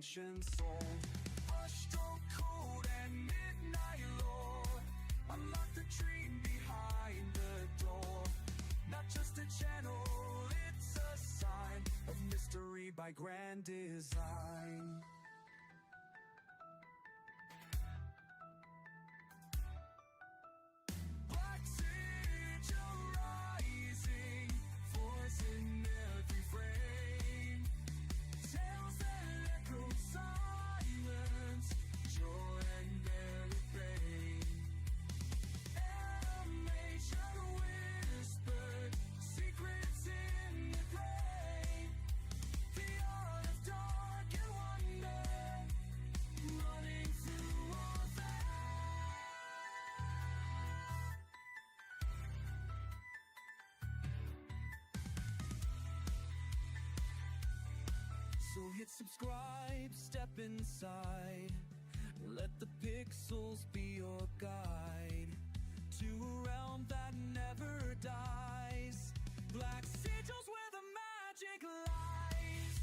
ancient soul. Brushstroke code and midnight lore, unlock the dream behind the door. Not just a channel, it's a sign of mystery by grand design. Black Sigil rising, force in every frame. Tales that echo silence, joy and very pain. Animation whispered, secrets in the brain. The art of dark and wonder, running through all that. So hit subscribe, step inside. Let the pixels be your guide to a realm that never dies. Black sigils where the magic lies.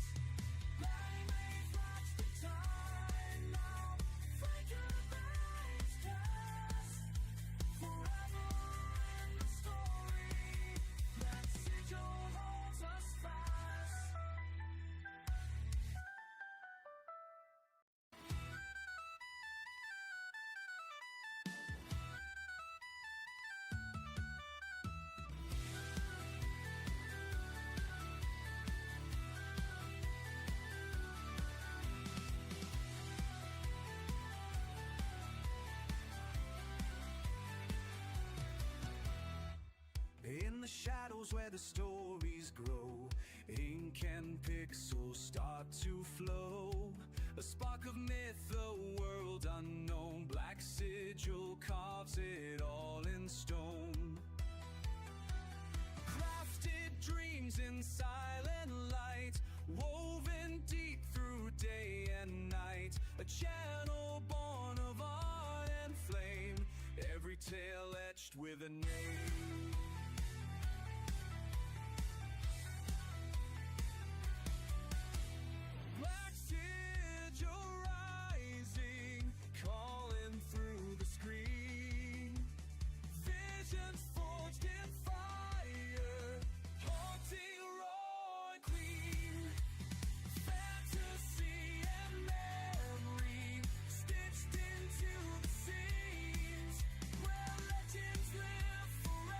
Light may flash the time now. Find your eyes cast forever in the story. Black sigil holds us fast. In the shadows where the stories grow, ink and pixels start to flow. A spark of myth, a world unknown. Black sigil carves it all in stone. Crafted dreams in silent light, woven deep through day and night. A channel born of art and flame, every tale etched with a name. Black sigil rising, calling through the screen. Visions forged in fire, haunting roaring queen. Fantasy and memory stitched into the scenes, where legends live forever.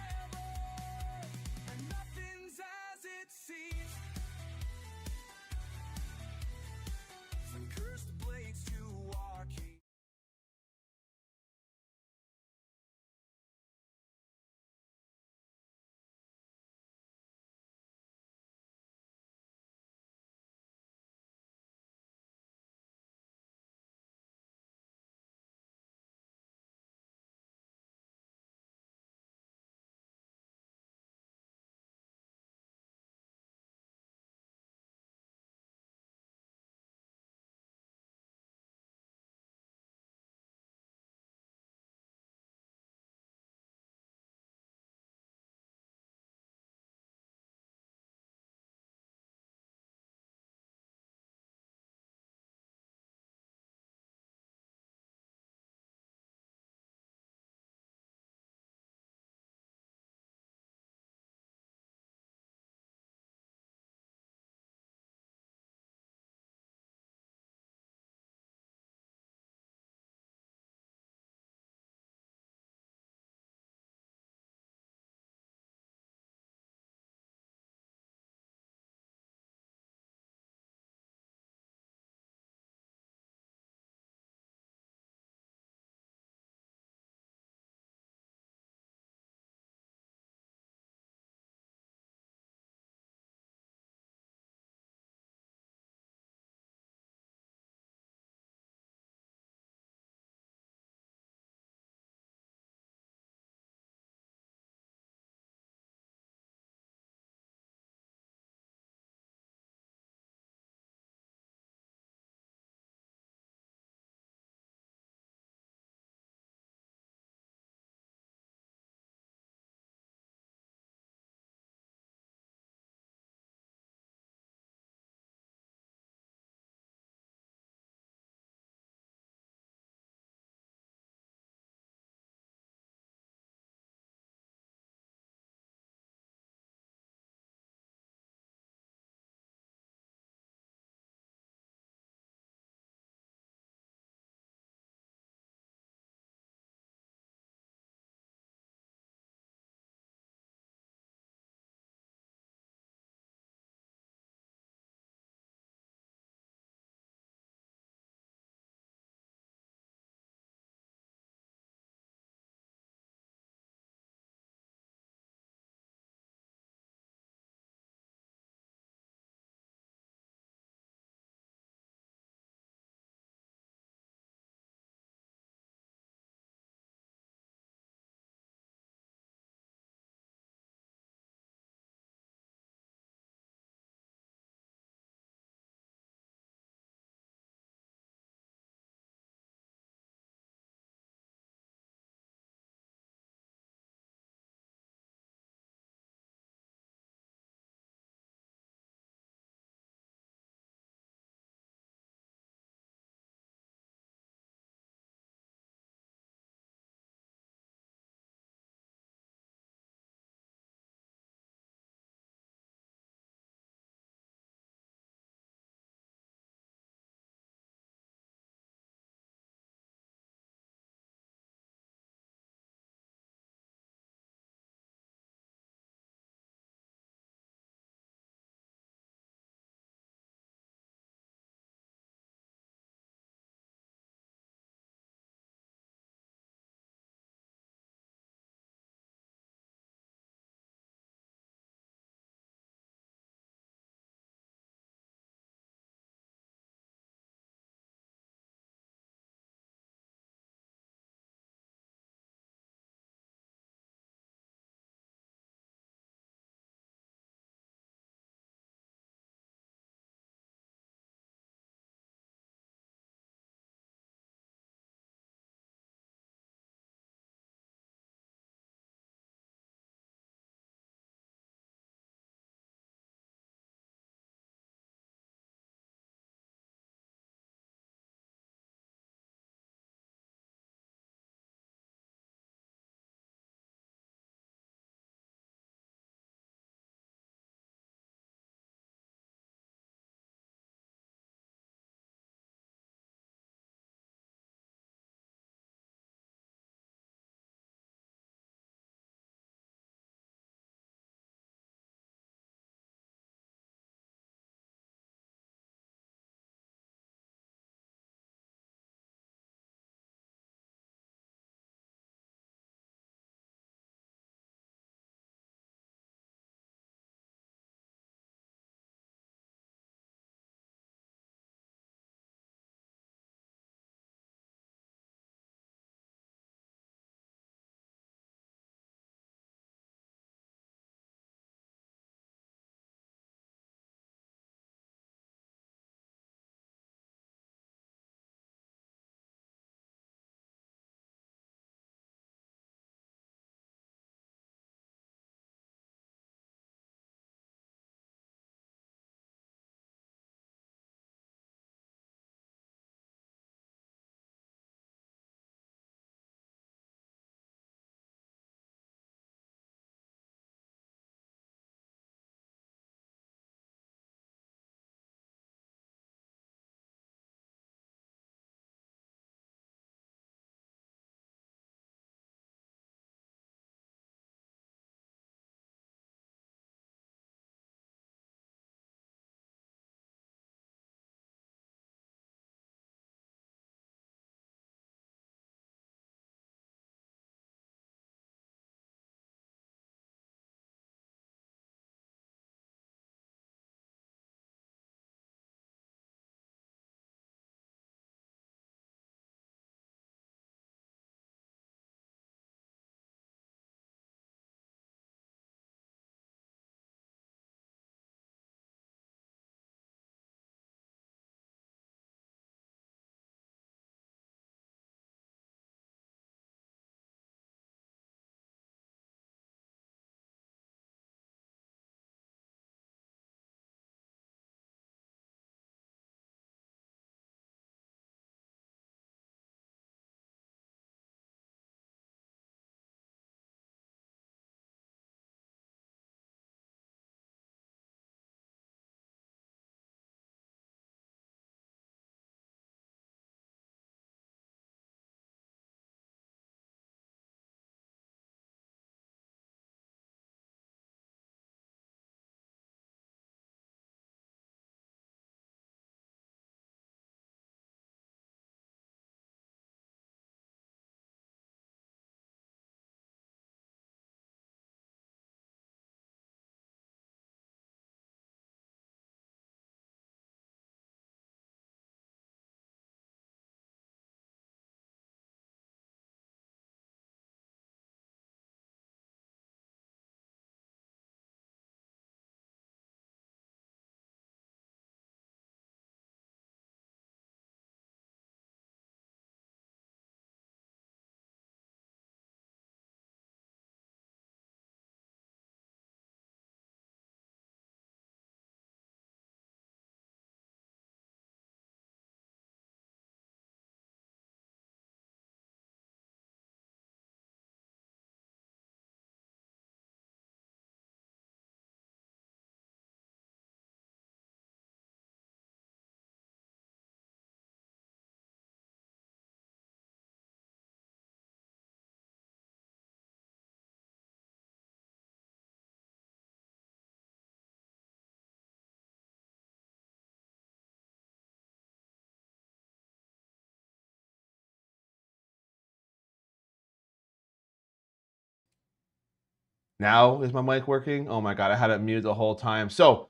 Now is my mic working? Oh my god, I had it muted the whole time. So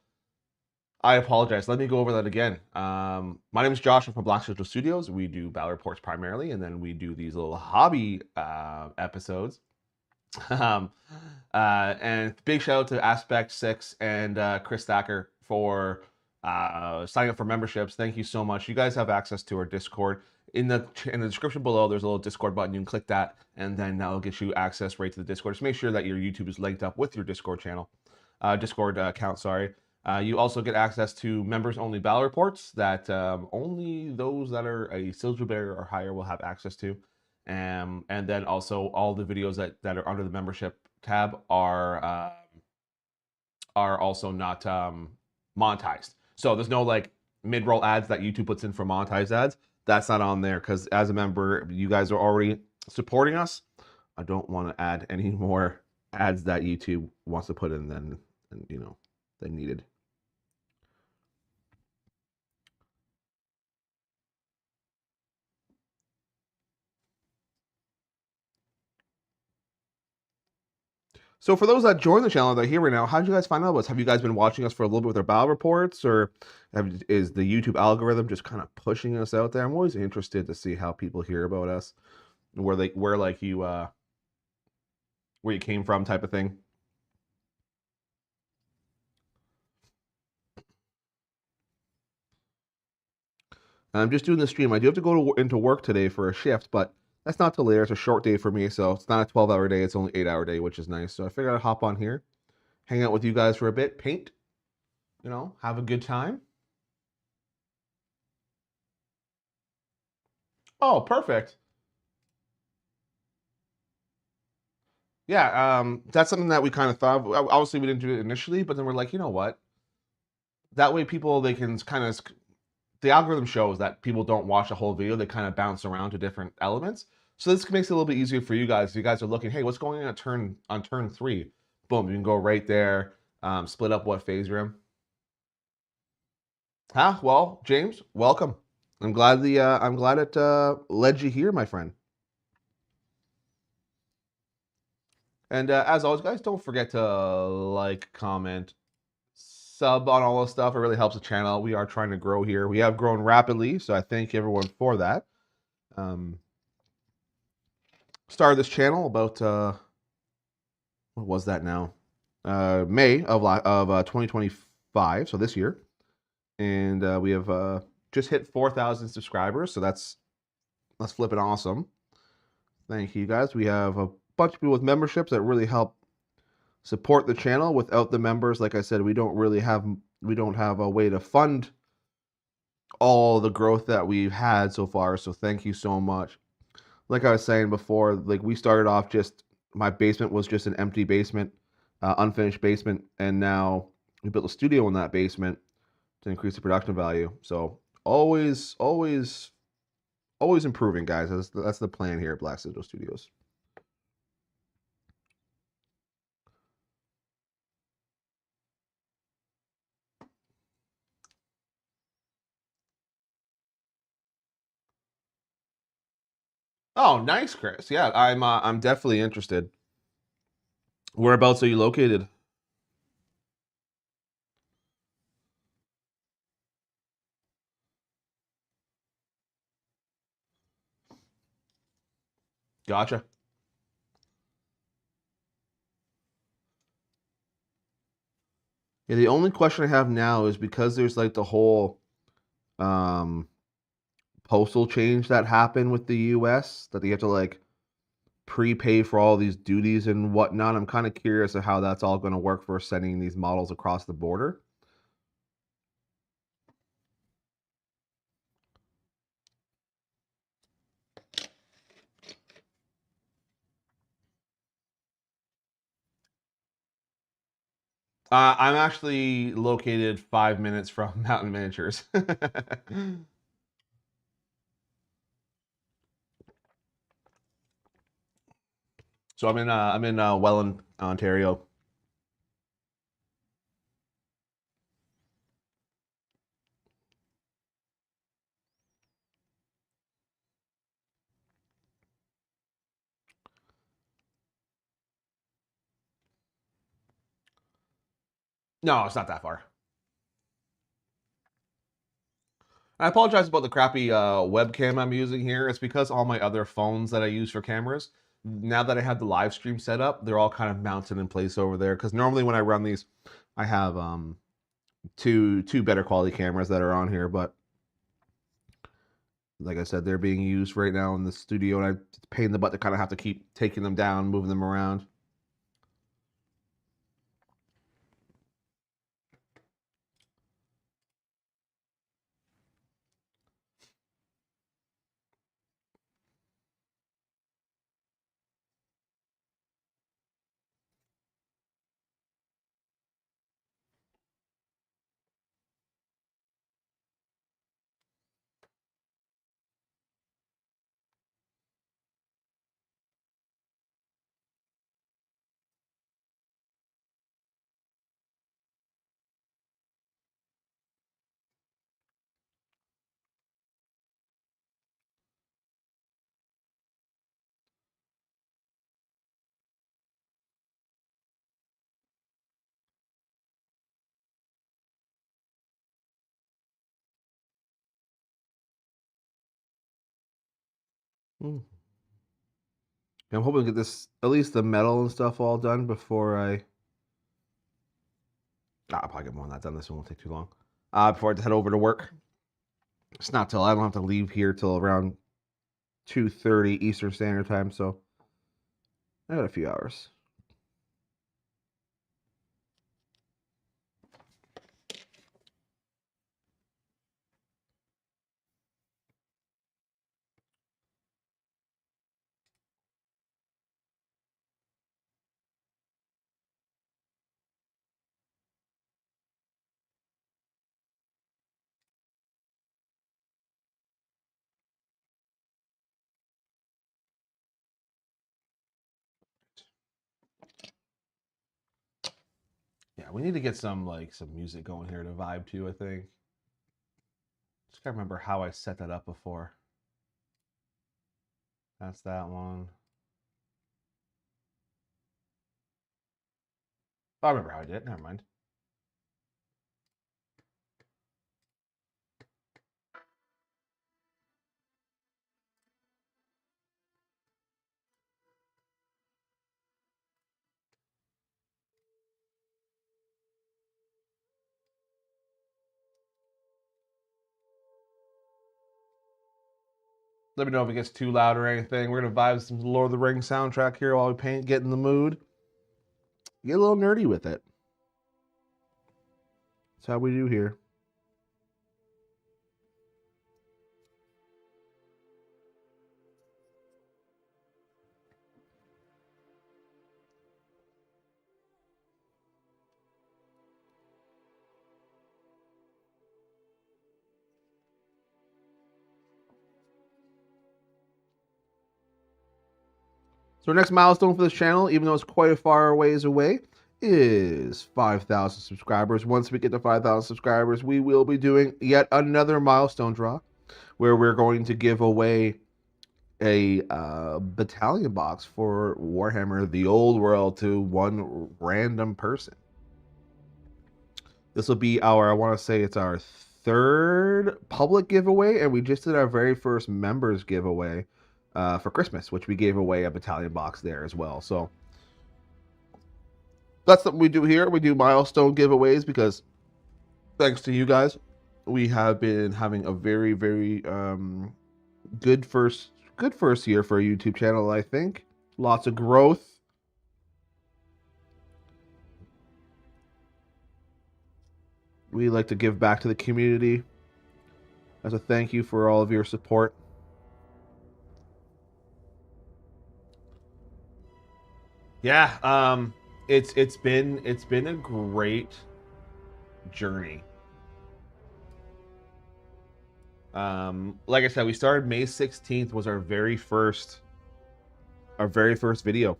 I apologize. Let me go over that again. My name is Josh. I'm from Black Sigil Studios. We do battle reports primarily, and then we do these little hobby episodes. um, and big shout out to Aspect Six and Chris Stacker for signing up for memberships. Thank you so much. You guys have access to our Discord. In the description below, there's a little Discord button. You can click that, and then that'll get you access right to the Discord. Just make sure that your YouTube is linked up with your Discord channel, Discord account. Sorry. You also get access to members only battle reports that only those that are a Sigil bearer or higher will have access to. And then also all the videos that are under the membership tab are also not monetized. So there's no like mid-roll ads that YouTube puts in for monetized ads. That's not on there because as a member, you guys are already supporting us. I don't want to add any more ads that YouTube wants to put in than than needed. So for those that join the channel that are here right now, how did you guys find out about us? Have you guys been watching us for a little bit with our battle reports, or is the YouTube algorithm just kind of pushing us out there? I'm always interested to see how people hear about us, where like you where you came from, type of thing. And I'm just doing the stream. I do have to go into work today for a shift, but that's not till later. It's a short day for me, so it's not a 12-hour day. It's only 8-hour day, which is nice. So I figured I'd hop on here, hang out with you guys for a bit, paint, have a good time. Oh, perfect. Yeah, that's something that we kind of thought of. Obviously, we didn't do it initially, but then we're like, you know what? That way, people they can kind of the algorithm shows that people don't watch the whole video; they kind of bounce around to different elements. So this makes it a little bit easier for you guys. If you guys are looking, hey, what's going on turn 3? Boom, you can go right there. Split up what phase you're in. Huh? Well, James, welcome. I'm glad it led you here, my friend. And as always, guys, don't forget to like, comment, sub on all this stuff. It really helps the channel. We are trying to grow here. We have grown rapidly, so I thank everyone for that. Um, Started this channel about what was that now? May of 2025, so this year, and we have just hit 4,000 subscribers. So that's flipping awesome. Thank you guys. We have a bunch of people with memberships that really help support the channel. Without the members, like I said, we don't have a way to fund all the growth that we've had so far. So thank you so much. Like I was saying before, like we started off just my basement was just an empty basement, unfinished basement, and now we built a studio in that basement to increase the production value. So always improving, guys. That's the plan here at Black Sigil Studios. Oh, nice, Chris. Yeah, I'm definitely interested. Whereabouts are you located? Gotcha. Yeah, the only question I have now is because there's like the whole um postal change that happened with the US that they have to like prepay for all these duties and whatnot. I'm kind of curious of how that's all going to work for sending these models across the border. I'm actually located 5 minutes from Mountain Miniatures. So I'm in Welland, Ontario. No, it's not that far. I apologize about the crappy webcam I'm using here. It's because all my other phones that I use for cameras, now that I have the live stream set up, they're all kind of mounted in place over there. Because normally when I run these, I have two better quality cameras that are on here, but like I said, they're being used right now in the studio, and it's a pain in the butt to kind of have to keep taking them down, moving them around. Hmm. I'm hoping to get this, at least the metal and stuff, all done before I. I'll probably get more on that done. This one won't take too long. Before I head over to work. It's not till I don't have to leave here till around 2:30 Eastern Standard Time, so I got a few hours. Yeah, we need to get some music going here to vibe to, I think. Just gotta remember how I set that up before. That's that one. I remember how I did it. Never mind. Let me know if it gets too loud or anything. We're gonna vibe some Lord of the Rings soundtrack here while we paint, get in the mood. Get a little nerdy with it. That's how we do here. So our next milestone for this channel, even though it's quite a far ways away, is 5,000 subscribers. Once we get to 5,000 subscribers, we will be doing yet another milestone draw where we're going to give away a battalion box for Warhammer The Old World to one random person. This will be our, I want to say it's our third public giveaway, and we just did our very first members giveaway for Christmas, which we gave away a battalion box there as well. So that's something we do here. We do milestone giveaways because thanks to you guys, we have been having a very, very good first year for a YouTube channel, I think. Lots of growth. We like to give back to the community as a thank you for all of your support. Yeah, it's been a great journey. Like I said, we started May 16th was our very first video,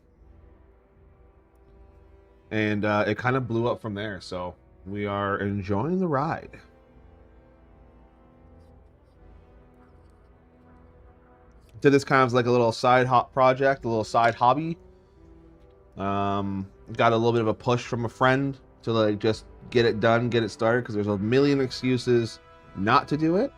and it kind of blew up from there. So we are enjoying the ride. Did this kind of like a little side project, a little side hobby. Got a little bit of a push from a friend to like just get it done, get it started, because there's a million excuses not to do it.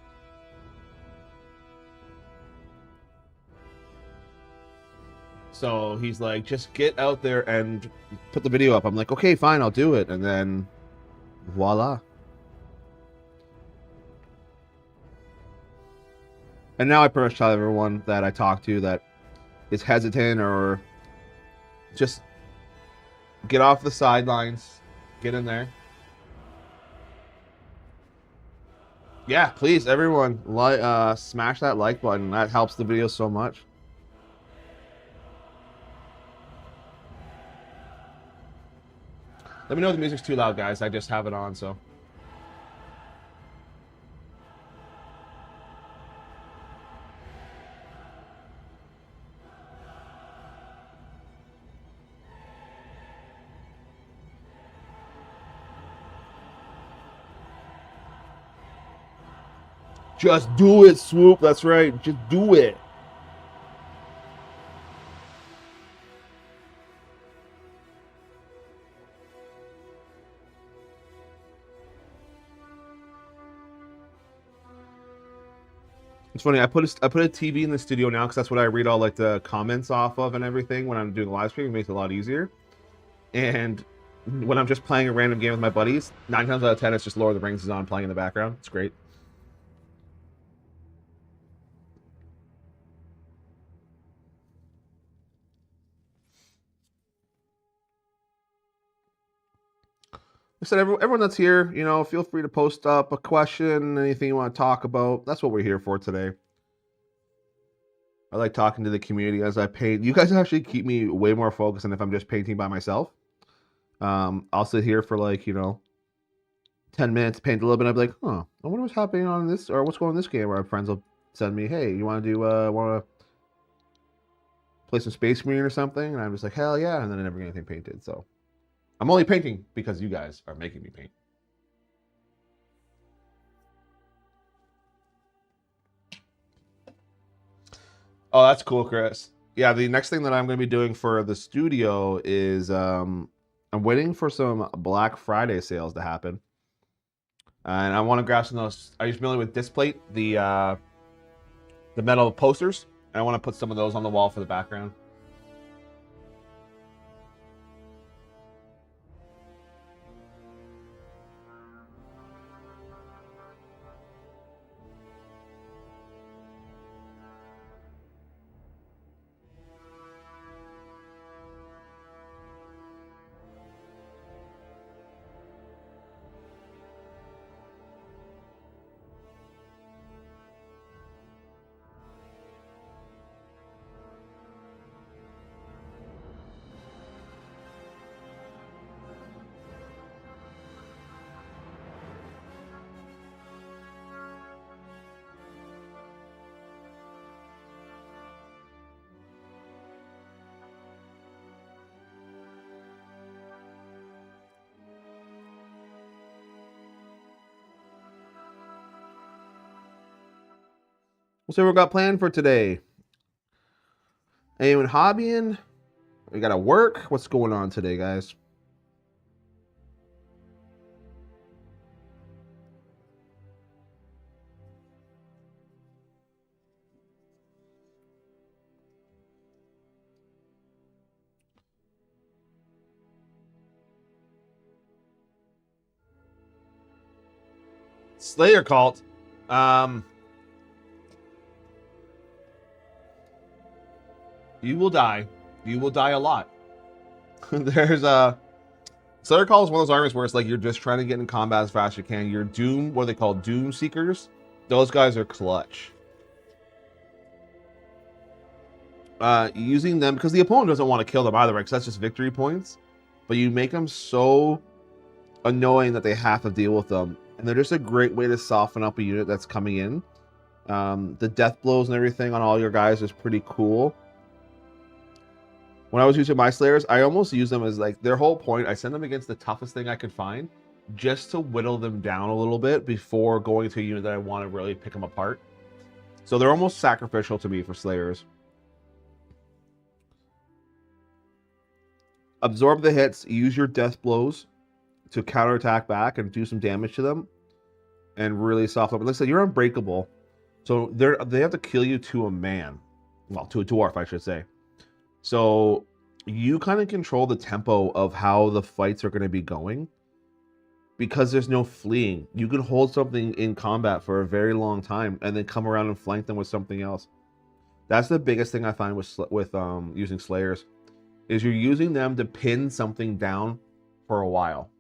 So he's like, just get out there and put the video up. I'm like, okay, fine, I'll do it. And then voila. And now I pretty much tell everyone that I talk to that is hesitant or just get off the sidelines, get in there. Yeah, please, everyone, smash that like button. That helps the video so much. Let me know if the music's too loud, guys. I just have it on, so. Just do it, Swoop. That's right. Just do it. It's funny. I put a TV in the studio now because that's what I read all like the comments off of and everything when I'm doing the live stream. It makes it a lot easier. And when I'm just playing a random game with my buddies, 9 times out of 10, it's just Lord of the Rings is on playing in the background. It's great. I said, everyone that's here, you know, feel free to post up a question, anything you want to talk about. That's what we're here for today. I like talking to the community as I paint. You guys actually keep me way more focused than if I'm just painting by myself. I'll sit here for like, you know, 10 minutes, paint a little bit. I'll be like, huh, I wonder what's happening on this, or what's going on in this game. Or our friends will send me, hey, you want to play some Space Marine or something? And I'm just like, hell yeah. And then I never get anything painted. So I'm only painting because you guys are making me paint. Oh, that's cool, Chris. Yeah, the next thing that I'm going to be doing for the studio is I'm waiting for some Black Friday sales to happen. And I want to grab some of those. Are you familiar with Displate, the metal posters? And I want to put some of those on the wall for the background. What's everyone got planned for today? Anyone hobbying? We gotta work? What's going on today, guys? Slayer cult. You will die. You will die a lot. There's a Slayer cult is one of those armies where it's like you're just trying to get in combat as fast as you can. Your Doom, what are they called? Doom Seekers. Those guys are clutch. Using them because the opponent doesn't want to kill them either, right? Because that's just victory points. But you make them so annoying that they have to deal with them, and they're just a great way to soften up a unit that's coming in. The death blows and everything on all your guys is pretty cool. When I was using my Slayers, I almost use them as like their whole point. I send them against the toughest thing I could find just to whittle them down a little bit before going to a unit that I want to really pick them apart. So they're almost sacrificial to me for Slayers. Absorb the hits, use your death blows, to counterattack back and do some damage to them and really soften up. Like I said, you're unbreakable. So they have to kill you to a man. Well, to a dwarf, I should say. So you kind of control the tempo of how the fights are going to be going because there's no fleeing. You can hold something in combat for a very long time and then come around and flank them with something else. That's the biggest thing I find with using Slayers, is you're using them to pin something down for a while.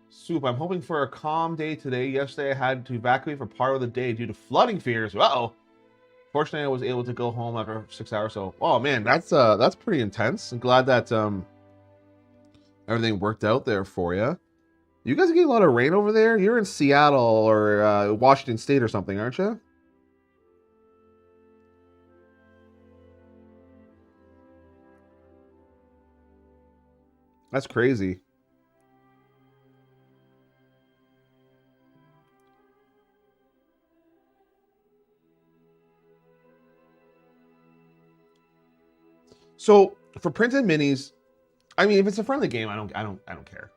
Soup, I'm hoping for a calm day today. Yesterday I had to evacuate for part of the day due to flooding fears. Uh-oh. Fortunately, I was able to go home after 6 hours. So, oh man, that's pretty intense. I'm glad that everything worked out there for you. You guys are getting a lot of rain over there. You're in Seattle or Washington State or something, aren't you? That's crazy. So for printed minis, I mean, if it's a friendly game, I don't care.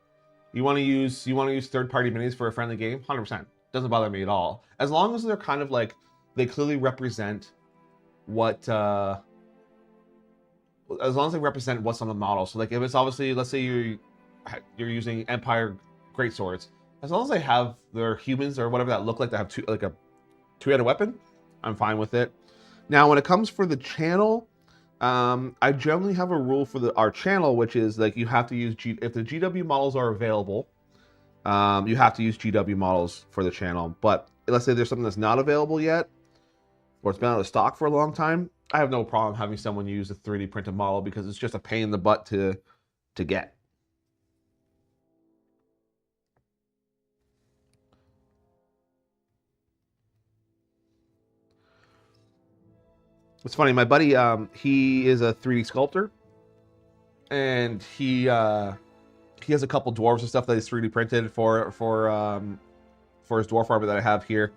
You want to use third-party minis for a friendly game? 100%. Doesn't bother me at all. As long as they're kind of like, they clearly represent what, as long as they represent what's on the model. So like if it's obviously, let's say you're using Empire greatswords, as long as they have their humans or whatever that look like, they have a two-handed weapon, I'm fine with it. Now, when it comes for the channel, I generally have a rule for our channel, which is like you have to use if the GW models are available, you have to use GW models for the channel. But let's say there's something that's not available yet, or it's been out of stock for a long time, I have no problem having someone use a 3D printed model because it's just a pain in the butt to get. It's funny, my buddy, he is a 3D sculptor, and he has a couple dwarves and stuff that he's 3D printed for his dwarf army that I have here.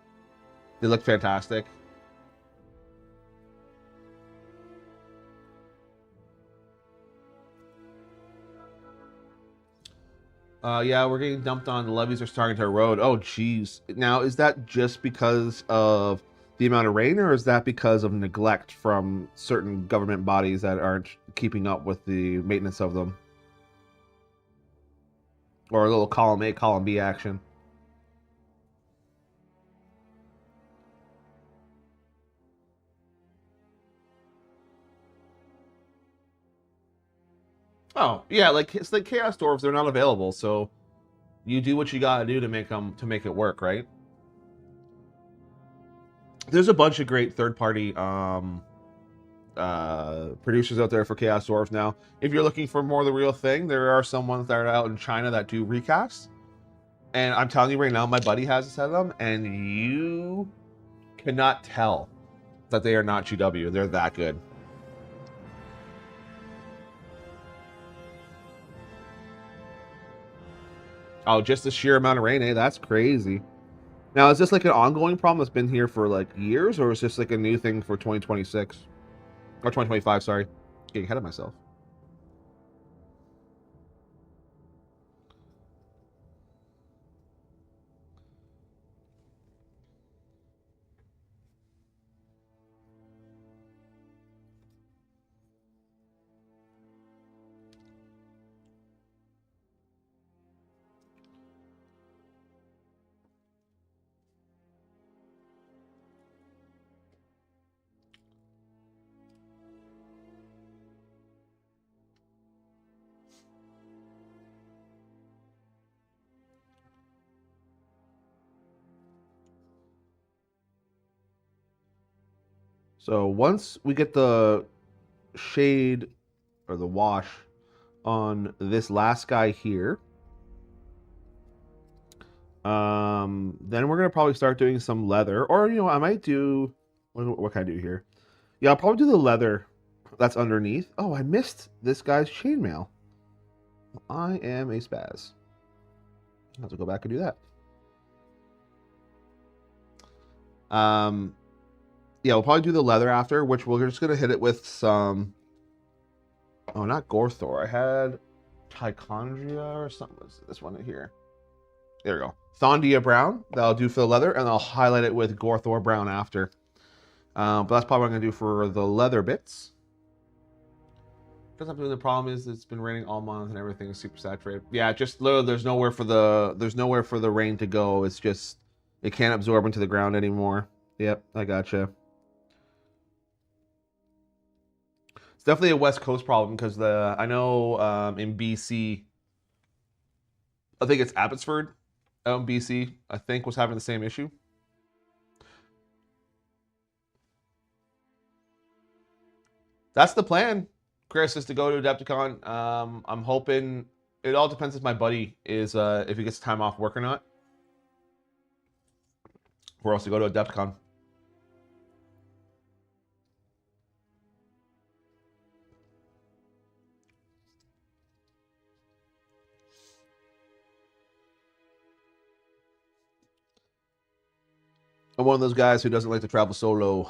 They look fantastic. Yeah, we're getting dumped on. The levees are starting to erode. Oh, geez. Now, is that just because of the amount of rain, or is that because of neglect from certain government bodies that aren't keeping up with the maintenance of them? Or a little column A, column B action? Oh, yeah, like it's like Chaos Dwarves, they're not available, so you do what you gotta do to make it work, right? There's a bunch of great third-party producers out there for Chaos Dwarves now. If you're looking for more of the real thing, there are some ones that are out in China that do recasts. And I'm telling you right now, my buddy has a set of them, and you cannot tell that they are not GW. They're that good. Oh, just the sheer amount of rain, eh? That's crazy. Now, is this like an ongoing problem that's been here for like years, or is this like a new thing for 2026? Or 2025, sorry. Getting ahead of myself. So once we get the shade or the wash on this last guy here, then we're gonna probably start doing some leather, or you know, I might do what can I do here? Yeah, I'll probably do the leather that's underneath. Oh, I missed this guy's chainmail. I am a spaz. I'll have to go back and do that. Yeah, we'll probably do the leather after, which we're just gonna hit it with some. Oh, not Gorthor. I had Tichondria or something. What's this one here? There we go. Thondia Brown. That'll do for the leather, and I'll highlight it with Gorthor Brown after. But that's probably what I'm gonna do for the leather bits. Doesn't have to be. The problem is it's been raining all month and everything is super saturated. Yeah, just literally there's nowhere for the rain to go. It's just it can't absorb into the ground anymore. Yep, I gotcha. It's definitely a West Coast problem because I know in BC, I think it's Abbotsford out in BC, I think was having the same issue. That's the plan, Chris, is to go to Adepticon. I'm hoping it all depends if my buddy is if he gets time off work or not. For us to go to Adepticon. I'm one of those guys who doesn't like to travel solo.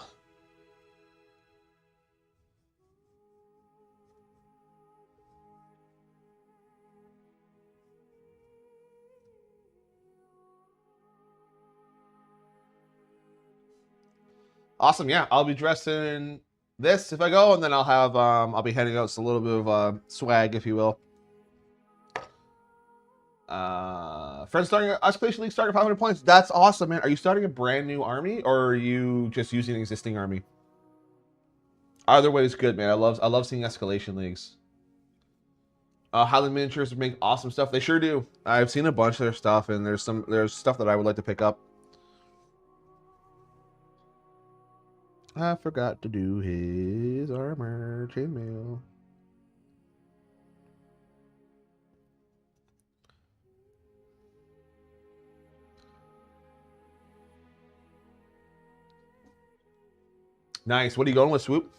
Awesome, yeah. I'll be dressed in this if I go, and then I'll be handing out a little bit of swag, if you will. Friends starting Escalation League starting 500 points. That's awesome, man. Are you starting a brand new army, or are you just using an existing army? Either way is good, man. I love seeing Escalation Leagues. Highland Miniatures make awesome stuff. They sure do. I've seen a bunch of their stuff, and there's stuff that I would like to pick up. I forgot to do his armor chainmail. Nice. What are you going with, Swoop?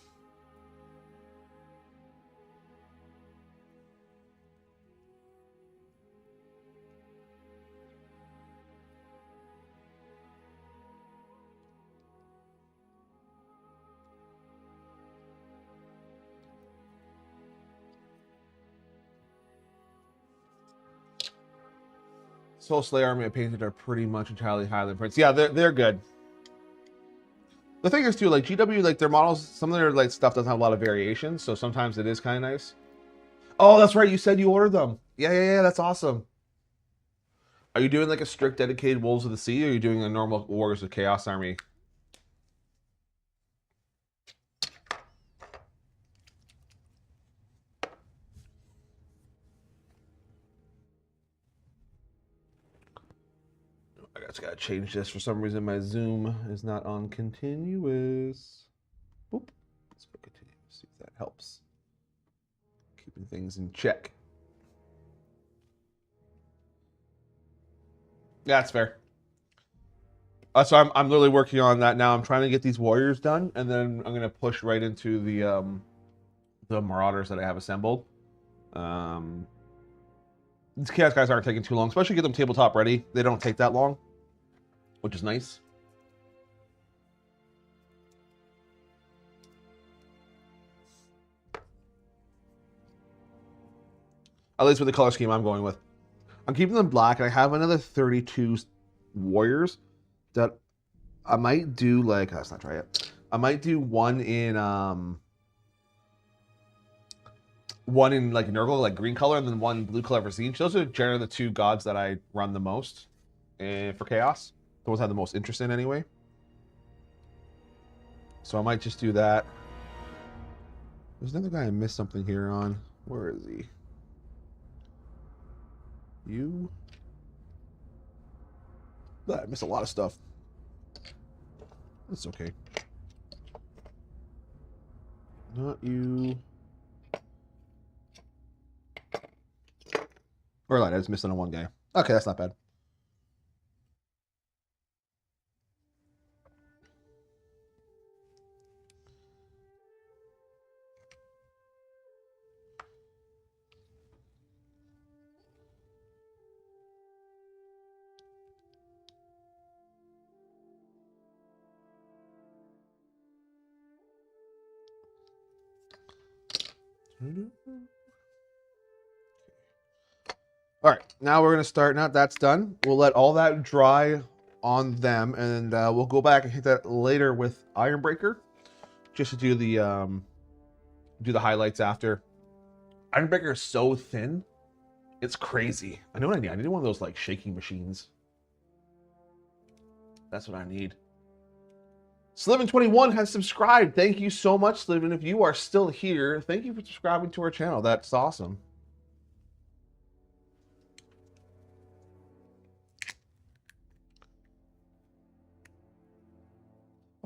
Soul Slayer army I painted are pretty much entirely Highland prints. Yeah, they're good. The thing is too, like GW, like their models, some of their like stuff doesn't have a lot of variations, so sometimes it is kind of nice. Oh, that's right. You said you ordered them. Yeah. That's awesome. Are you doing like a strict dedicated Wolves of the Sea, or are you doing a normal Warriors of Chaos army? I just gotta change this. For some reason, my Zoom is not on continuous. Boop. Let's put continuous. See if that helps. Keeping things in check. Yeah, that's fair. So I'm literally working on that now. I'm trying to get these warriors done, and then I'm gonna push right into the marauders that I have assembled. These chaos guys aren't taking too long, especially get them tabletop ready. They don't take that long, which is nice. At least with the color scheme I'm going with. I'm keeping them black, and I have another 32 warriors that I might do like, let's not try it. I might do one in like Nurgle, like green color, and then one blue color for Siege. Those are generally the two gods that I run the most for Chaos. Those have the most interest in anyway. So I might just do that. There's another guy I missed something here on. Where is he? You? I missed a lot of stuff. That's okay. Not you. Or I was missing on one guy. Okay, that's not bad. All right, now we're gonna start. Now that's done, we'll let all that dry on them, and we'll go back and hit that later with Ironbreaker, just to do the highlights after. Ironbreaker is so thin, it's crazy. I know what I need. I need one of those like shaking machines. That's what I need. Sliven21 has subscribed. Thank you so much, Sliven. If you are still here, thank you for subscribing to our channel. That's awesome.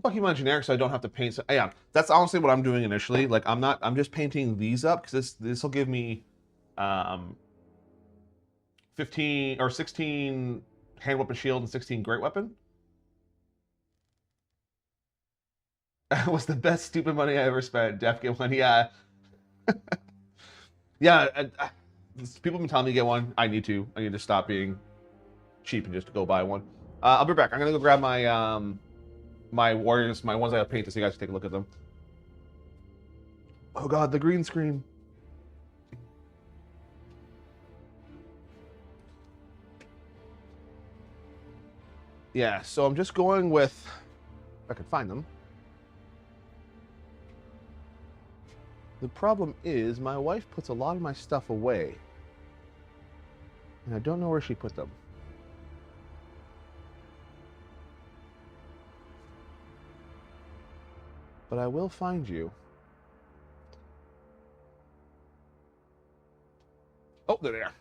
I'll keep my generic so I don't have to paint. So, yeah, that's honestly what I'm doing initially. Like I'm just painting these up because this will give me 15 or 16 hand weapon shield and 16 great weapon. Was the best stupid money I ever spent. Def get one, yeah. Yeah, people have been telling me to get one. I need to stop being cheap and just go buy one. I'll be back. I'm gonna go grab my my warriors, my ones I have painted, so you guys can take a look at them. Oh god, the green screen. Yeah, so I'm just going with, if I can find them. The problem is my wife puts a lot of my stuff away, and I don't know where she put them. But I will find you. Oh, they're there.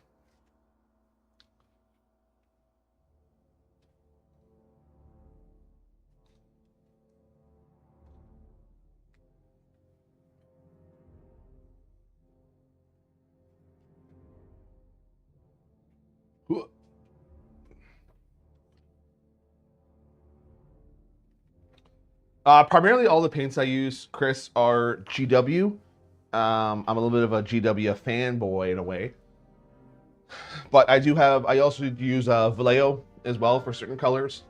Primarily all the paints I use, Chris, are GW. I'm a little bit of a GW fanboy in a way. But I also use Vallejo as well for certain colors.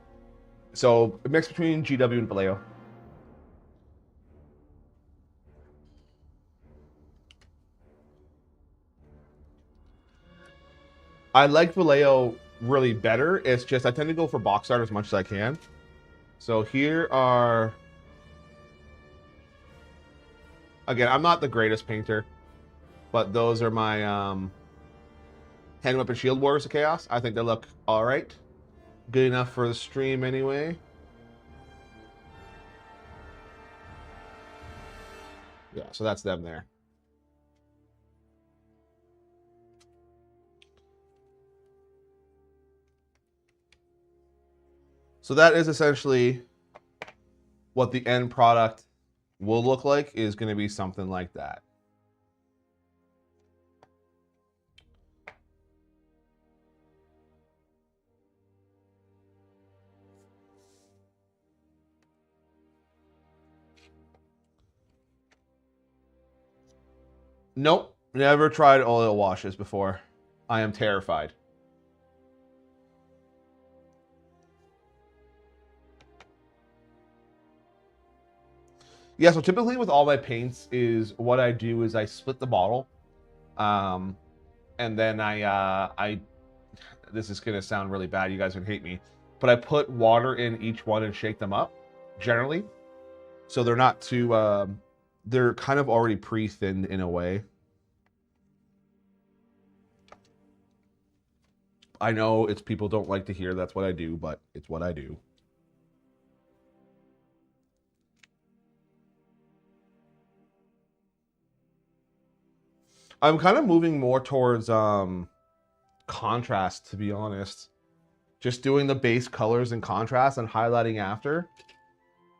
So a mix between GW and Vallejo. I like Vallejo really better. It's just I tend to go for box art as much as I can. So here are... Again, I'm not the greatest painter, but those are my hand weapon shield warriors of chaos. I think they look all right. Good enough for the stream anyway. Yeah, so that's them there. So that is essentially what the end product will look like, is going to be something like that. Nope, never tried oil washes before. I am terrified. Yeah, so typically with all my paints is what I do is I split the bottle. And then I this is gonna sound really bad, you guys are gonna hate me, but I put water in each one and shake them up, generally. So they're not too, they're kind of already pre-thinned in a way. I know it's people don't like to hear that's what I do, but it's what I do. I'm kind of moving more towards contrast, to be honest. Just doing the base colors in contrast and highlighting after.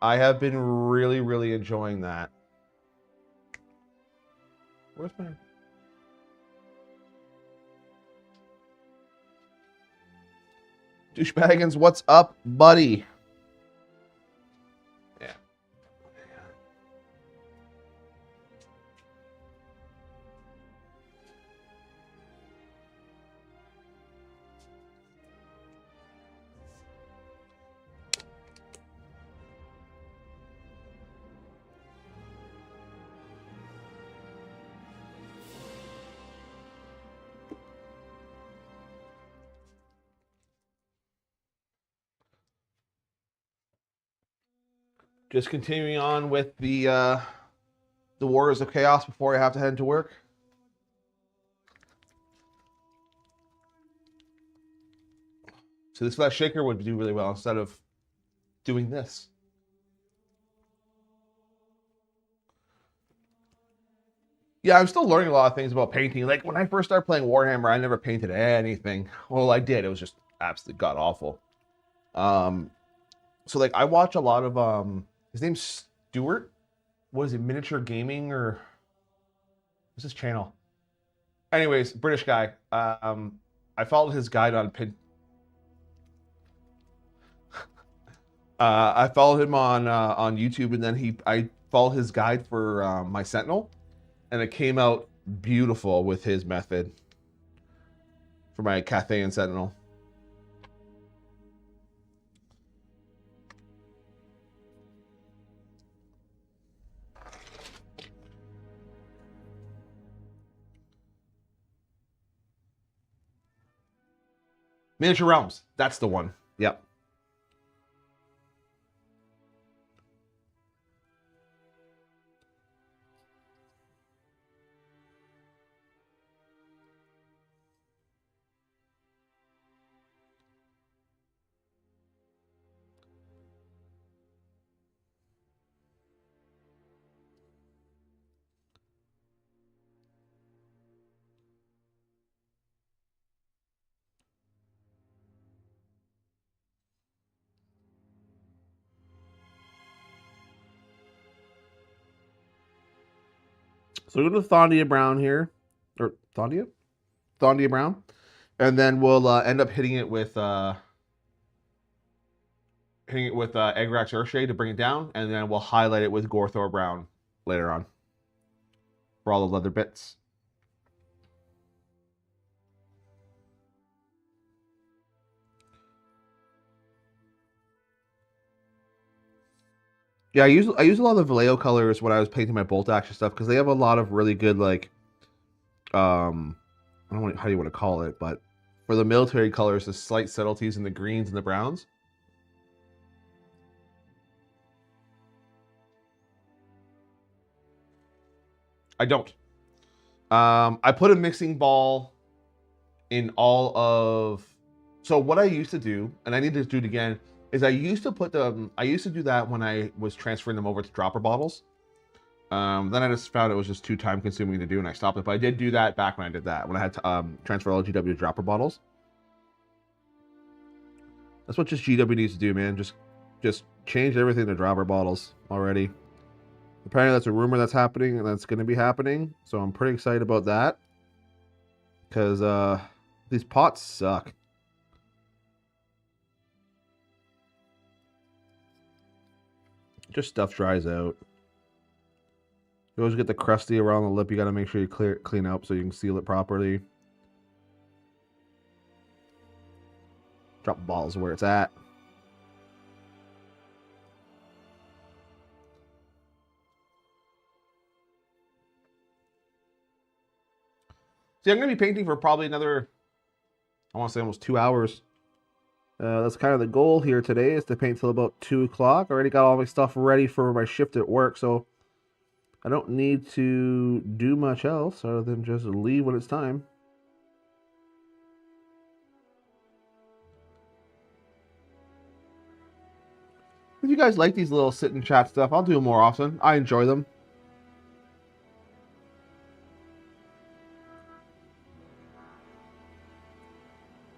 I have been really, really enjoying that. Where's my... Douchebaggins, what's up, buddy? Yeah. Just continuing on with the Warriors of Chaos before I have to head into work. So this flat shaker would do really well instead of doing this. Yeah, I'm still learning a lot of things about painting. Like when I first started playing Warhammer, I never painted anything. Well, I did. It was just absolutely god awful. So like I watch a lot of his name's Stuart. What is it, Miniature Gaming or what's his channel? Anyways, British guy. I followed his guide on Pin. I followed him on YouTube, and then I followed his guide for my Sentinel, and it came out beautiful with his method for my Cathayan Sentinel. Miniature Realms, that's the one. Yep. So we're going to Thondia Brown here, or Thondia Brown, and then we'll end up hitting it with Egrax Earthshade to bring it down, and then we'll highlight it with Gorthor Brown later on for all the leather bits. Yeah, I use a lot of the Vallejo colors when I was painting my bolt action stuff because they have a lot of really good like I don't know how you want to call it, but for the military colors, the slight subtleties in the greens and the browns. I don't. I put a mixing ball in all of. So what I used to do, and I need to do it again, is I used to do that when I was transferring them over to dropper bottles. Then I just found it was just too time consuming to do, and I stopped it. But I did do that back when I did that, when I had to transfer all GW dropper bottles. That's what just GW needs to do, man. Just change everything to dropper bottles already. Apparently that's a rumor that's happening, and that's going to be happening. So I'm pretty excited about that. Because these pots suck. Just stuff dries out. You always get the crusty around the lip. You got to make sure you clean up so you can seal it properly. Drop balls where it's at. See, I'm going to be painting for probably another, I want to say almost 2 hours. That's kind of the goal here today, is to paint till about 2 o'clock. I already got all my stuff ready for my shift at work, so I don't need to do much else other than just leave when it's time. If you guys like these little sit and chat stuff, I'll do them more often. I enjoy them.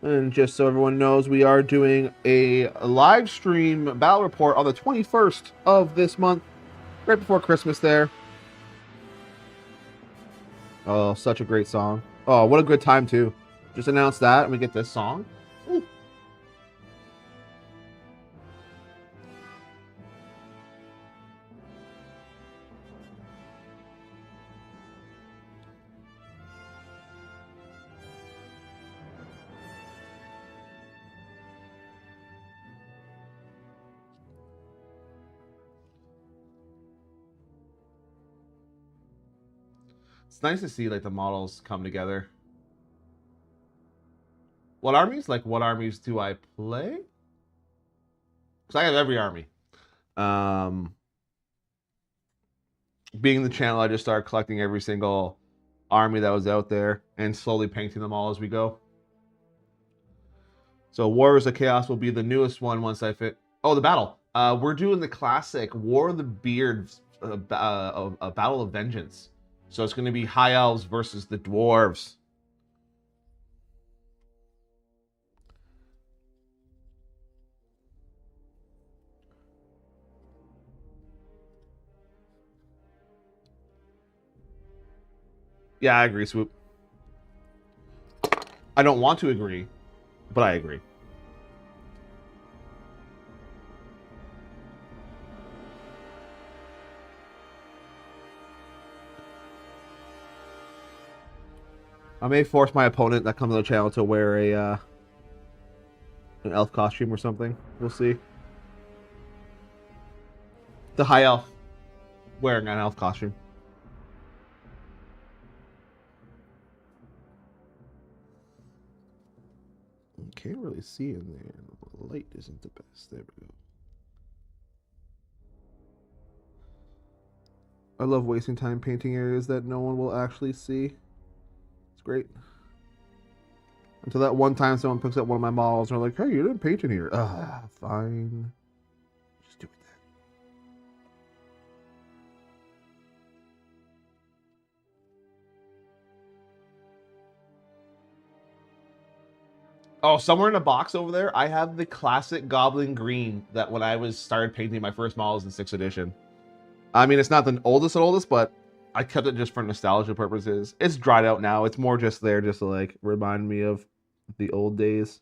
And just so everyone knows, we are doing a live stream battle report on the 21st of this month, right before Christmas there. Oh, such a great song. Oh, what a good time, too. Just announce that, and we get this song. Ooh. It's nice to see like the models come together. What armies? Like what armies do I play? Because I have every army. being the channel, I just started collecting every single army that was out there and slowly painting them all as we go. So Warriors of Chaos will be the newest one once I fit. Oh, the battle. We're doing the classic War of the Beards, a Battle of Vengeance. So it's going to be High Elves versus the Dwarves. Yeah, I agree, Swoop. I don't want to agree, but I agree. I may force my opponent that comes on the channel to wear a an elf costume or something. We'll see. The high elf wearing an elf costume. Can't really see in there. The light isn't the best. There we go. I love wasting time painting areas that no one will actually see. It's great. Until that one time someone picks up one of my models and they're like, hey, you didn't paint in here. Fine. Just do it then. Oh, somewhere in a box over there, I have the classic Goblin Green that when I started painting my first models in 6th edition. I mean, it's not the oldest, but I kept it just for nostalgia purposes. It's dried out now. It's more just there just to like remind me of the old days.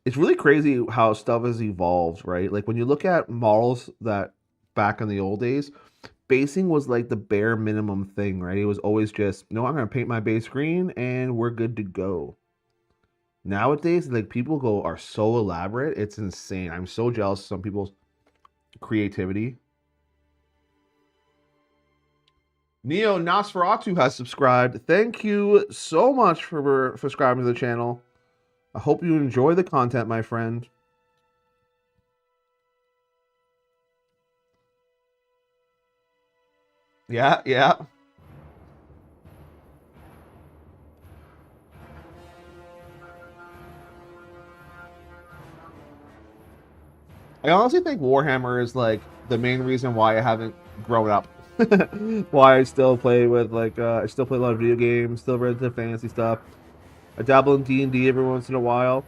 It's really crazy how stuff has evolved, right? Like when you look at models that back in the old days, basing was like the bare minimum thing, right? It was always just, no, I'm gonna paint my base green and we're good to go. Nowadays, like people are so elaborate, it's insane. I'm so jealous of some people's creativity. Neo Nosferatu has subscribed. Thank you so much for subscribing to the channel. I hope you enjoy the content, my friend. Yeah, yeah. I honestly think Warhammer is like the main reason why I haven't grown up. Why I still play with like I still play a lot of video games, still read the fantasy stuff. I dabble in D&D every once in a while.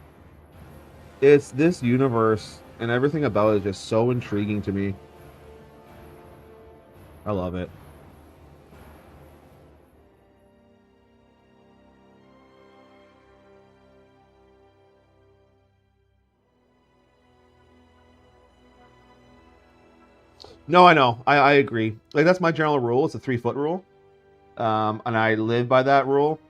It's this universe and everything about it is just so intriguing to me. I love it. No, I know. I agree. Like that's my general rule. It's a 3-foot rule. And I live by that rule.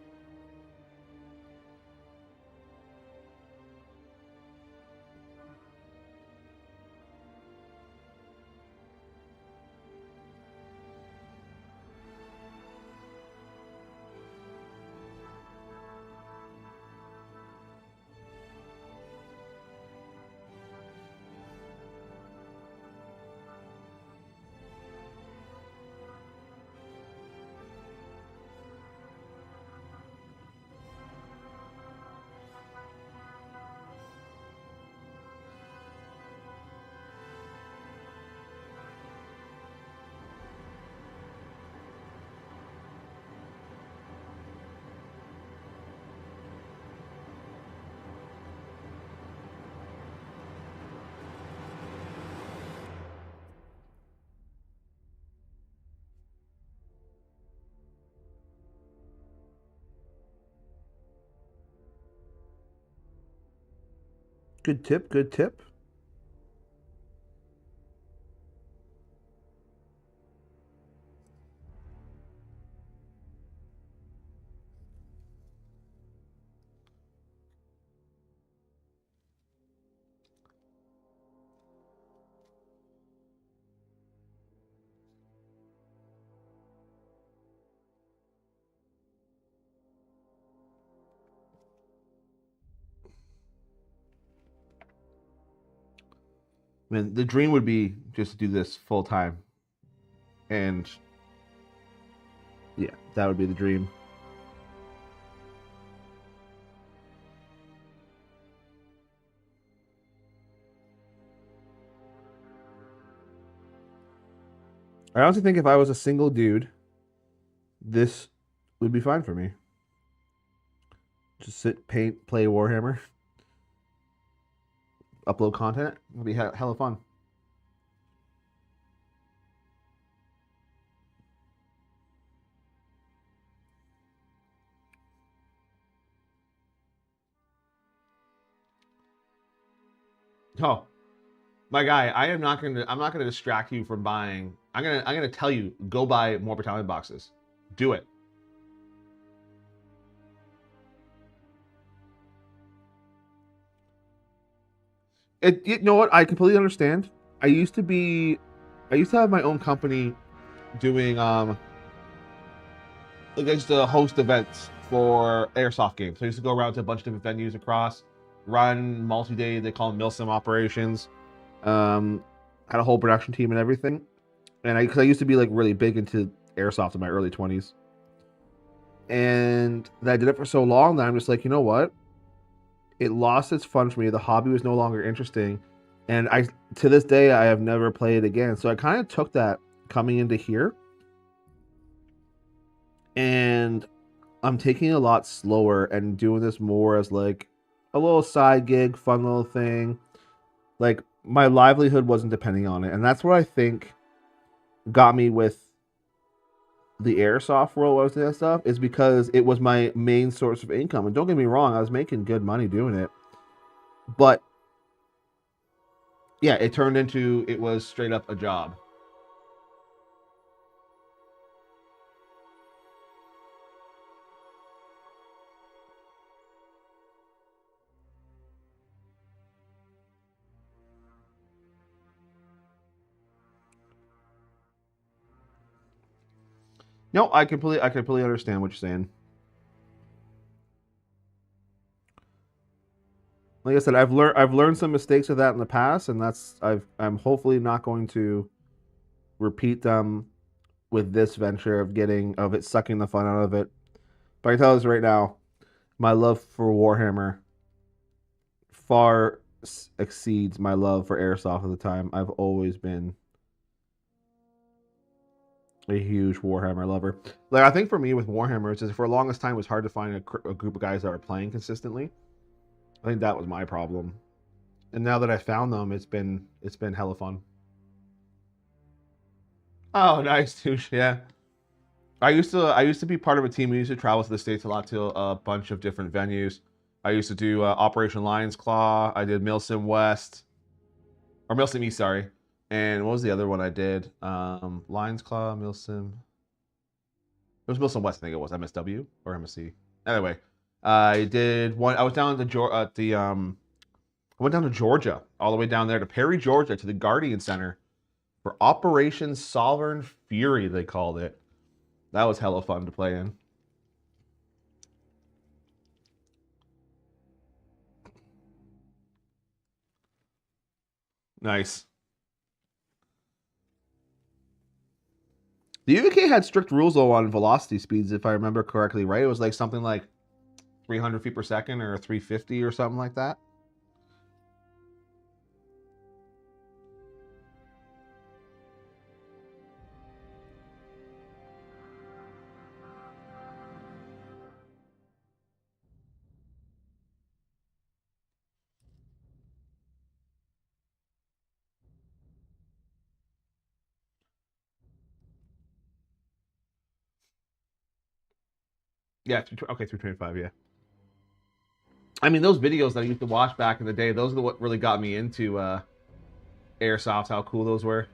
Good tip, good tip. I mean, the dream would be just to do this full time, and yeah, that would be the dream. I honestly think if I was a single dude, this would be fine for me. Just sit, paint, play Warhammer, upload content. It'll be hella fun. Oh, my guy, I'm not gonna distract you from buying. I'm gonna tell you, go buy more battalion boxes. Do it. You know what? I completely understand. I used to be, I used to have my own company doing like I used to host events for airsoft games. So I used to go around to a bunch of different venues across, run multi-day. They call them milsim operations. Had a whole production team and everything. And because I used to be like really big into airsoft in my early 20s, and I did it for so long that I'm just like, you know what? It lost its fun for me. The hobby was no longer interesting, and I to this day I have never played it again. So I kind of took that coming into here, and I'm taking it a lot slower and doing this more as like a little side gig, fun little thing. Like my livelihood wasn't depending on it, and that's what I think got me with the airsoft world was that stuff is because it was my main source of income. And don't get me wrong, I was making good money doing it, but yeah, it was straight up a job. No, I completely understand what you're saying. Like I said, I've learned some mistakes of that in the past, and I'm hopefully not going to repeat them with this venture of it sucking the fun out of it. But I can tell you right now, my love for Warhammer far exceeds my love for airsoft at the time. I've always been a huge Warhammer lover. Like I think for me with Warhammer, it's just for the longest time it was hard to find a group of guys that were playing consistently. I think that was my problem. And now that I found them, it's been hella fun. Oh, nice, douche. Yeah. I used to be part of a team. We used to travel to the states a lot to a bunch of different venues. I used to do Operation Lion's Claw. I did Milsim West or Milsim East, sorry. And what was the other one I did? Lion's Claw, Milsim. It was Milsim West, I think it was MSW or MSC. Anyway, I did one. I was down at the I went down to Georgia, all the way down there to Perry, Georgia, to the Guardian Center for Operation Sovereign Fury. They called it. That was hella fun to play in. Nice. The UVK had strict rules though on velocity speeds, if I remember correctly, right? It was like something like 300 feet per second or 350 or something like that. Yeah, okay, 325, yeah. I mean, those videos that I used to watch back in the day, those are what really got me into airsoft, how cool those were.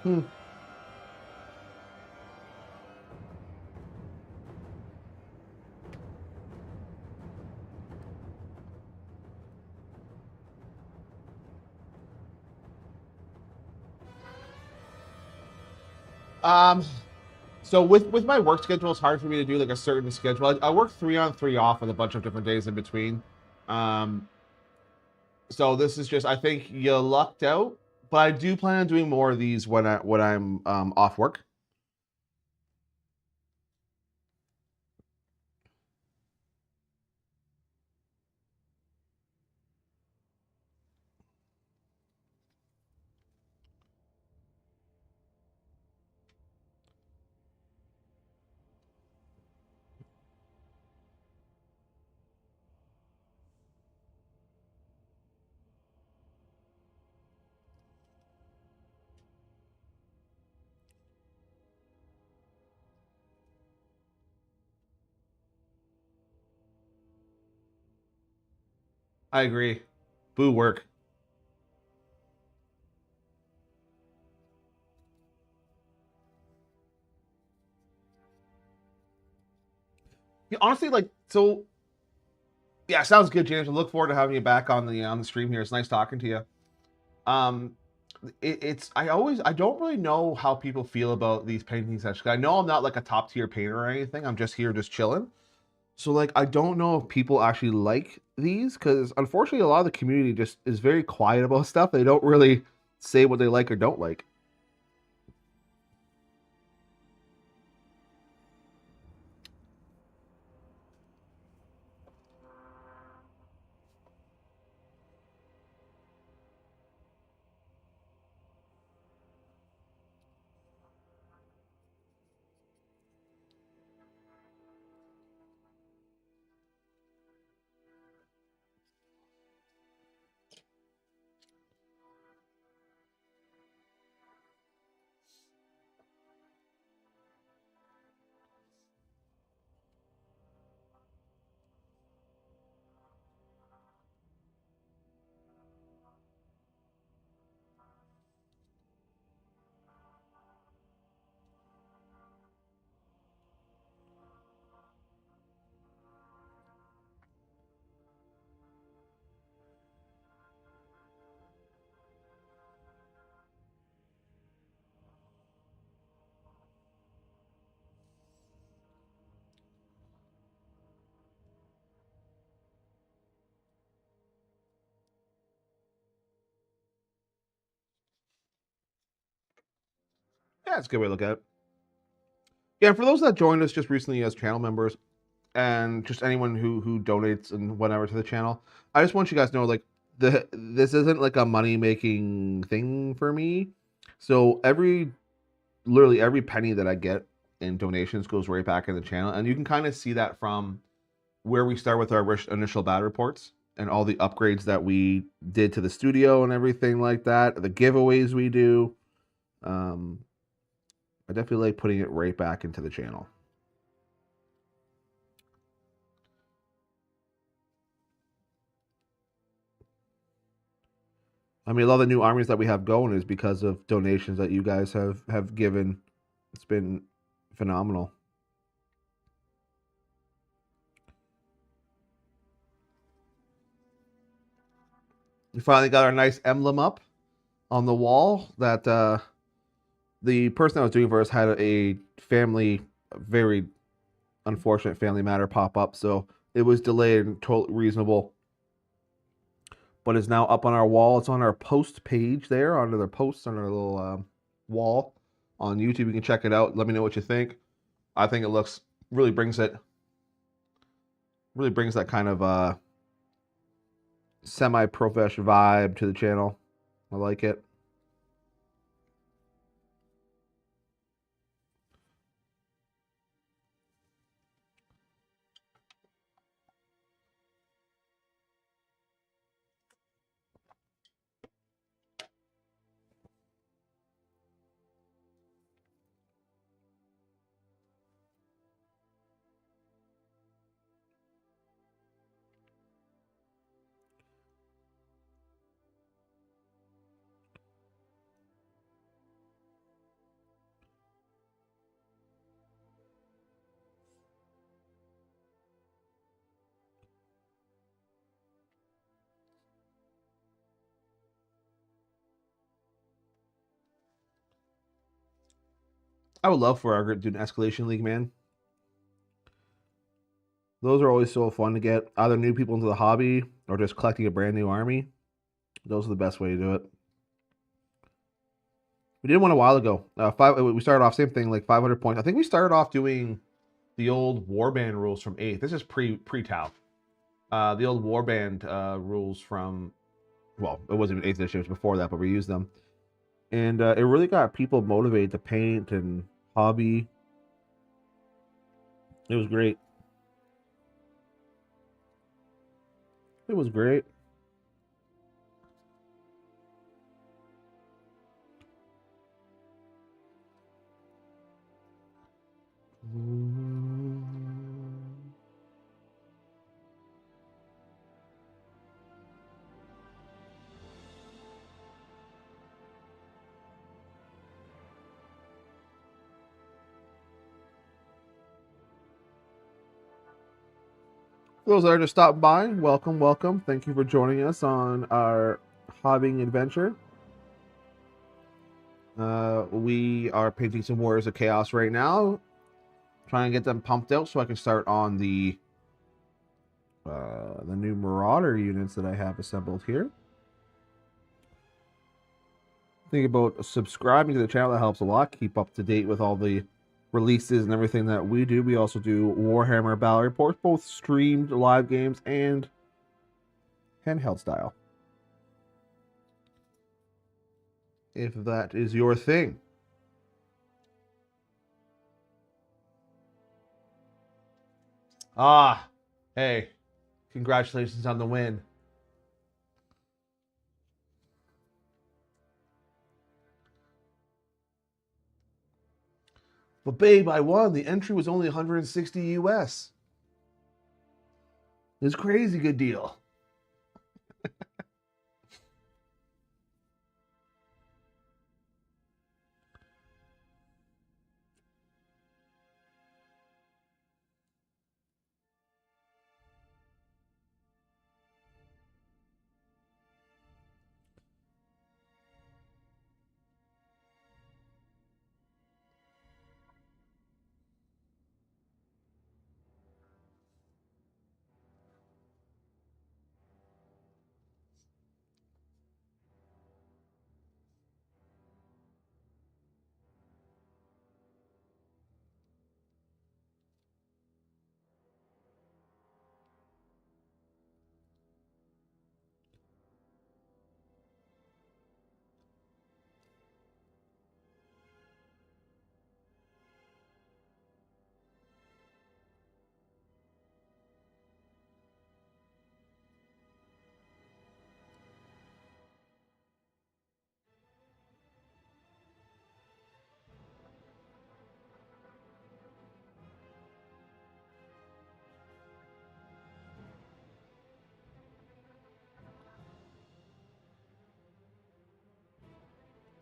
Hmm. Um, so with my work schedule, it's hard for me to do like a certain schedule. I work 3 on 3 off with a bunch of different days in between. Um, so this is just I think you lucked out, but I do plan on doing more of these when I'm off work. I agree. Boo work. Yeah, honestly, like so. Yeah, sounds good, James. I look forward to having you back on the stream here. It's nice talking to you. Um, it's I don't really know how people feel about these painting sessions. I know I'm not like a top tier painter or anything. I'm just here, just chilling. So like I don't know if people actually like these because unfortunately a lot of the community just is very quiet about stuff. They don't really say what they like or don't like. Yeah, it's a good way to look at it. Yeah, for those that joined us just recently as channel members, and just anyone who donates and whatever to the channel, I just want you guys to know like this isn't like a money making thing for me. So literally every penny that I get in donations goes right back in the channel, and you can kind of see that from where we start with our initial bad reports and all the upgrades that we did to the studio and everything like that, the giveaways we do. Um, I definitely like putting it right back into the channel. I mean, a lot of the new armies that we have going is because of donations that you guys have given. It's been phenomenal. We finally got our nice emblem up on the wall that the person that was doing for us had a family, a very unfortunate family matter pop up, so it was delayed and totally reasonable. But it's now up on our wall. It's on our post page there, under the posts on our little wall on YouTube. You can check it out. Let me know what you think. I think it looks really brings that kind of semi-professional vibe to the channel. I like it. I would love for our group to do an escalation league, man. Those are always so fun to get either new people into the hobby or just collecting a brand new army. Those are the best way to do it. We did one a while ago. We started off same thing, like 500 points. I think we started off doing the old warband rules from 8th. This is pre-Tau. The old warband rules from, well, it wasn't even 8th edition, it was before that, but we used them. And it really got people motivated to paint and hobby. It was great. It was great. For those that are just stopping by, welcome, welcome. Thank you for joining us on our hobbying adventure. We are painting some Warriors of Chaos right now. Trying to get them pumped out so I can start on the new Marauder units that I have assembled here. Think about subscribing to the channel. That helps a lot. Keep up to date with all the releases and everything that we do. We also do Warhammer Battle Reports, both streamed live games and handheld style, if that is your thing. Ah, hey, congratulations on the win. But babe, I won. The entry was only 160 US. It's a crazy good deal.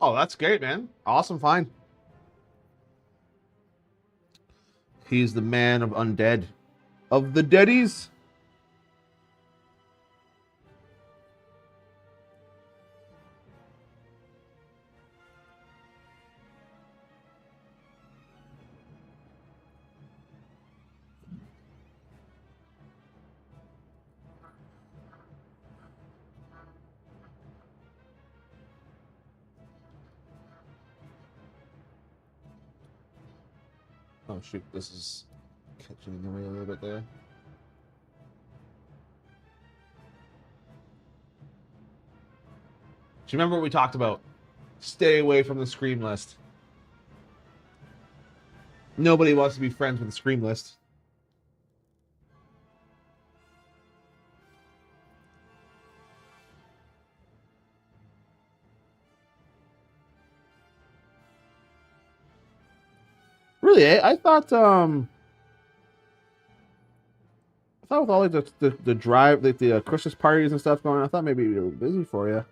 Oh, that's great, man. Awesome find. He's the man of undead. Of the deadies. Oh shoot, this is catching in the way a little bit there. Do you remember what we talked about? Stay away from the Scream list. Nobody wants to be friends with the Scream list. Really, I thought with all like the drive, like the Christmas parties and stuff going on, I thought maybe it'd be a little busy for you.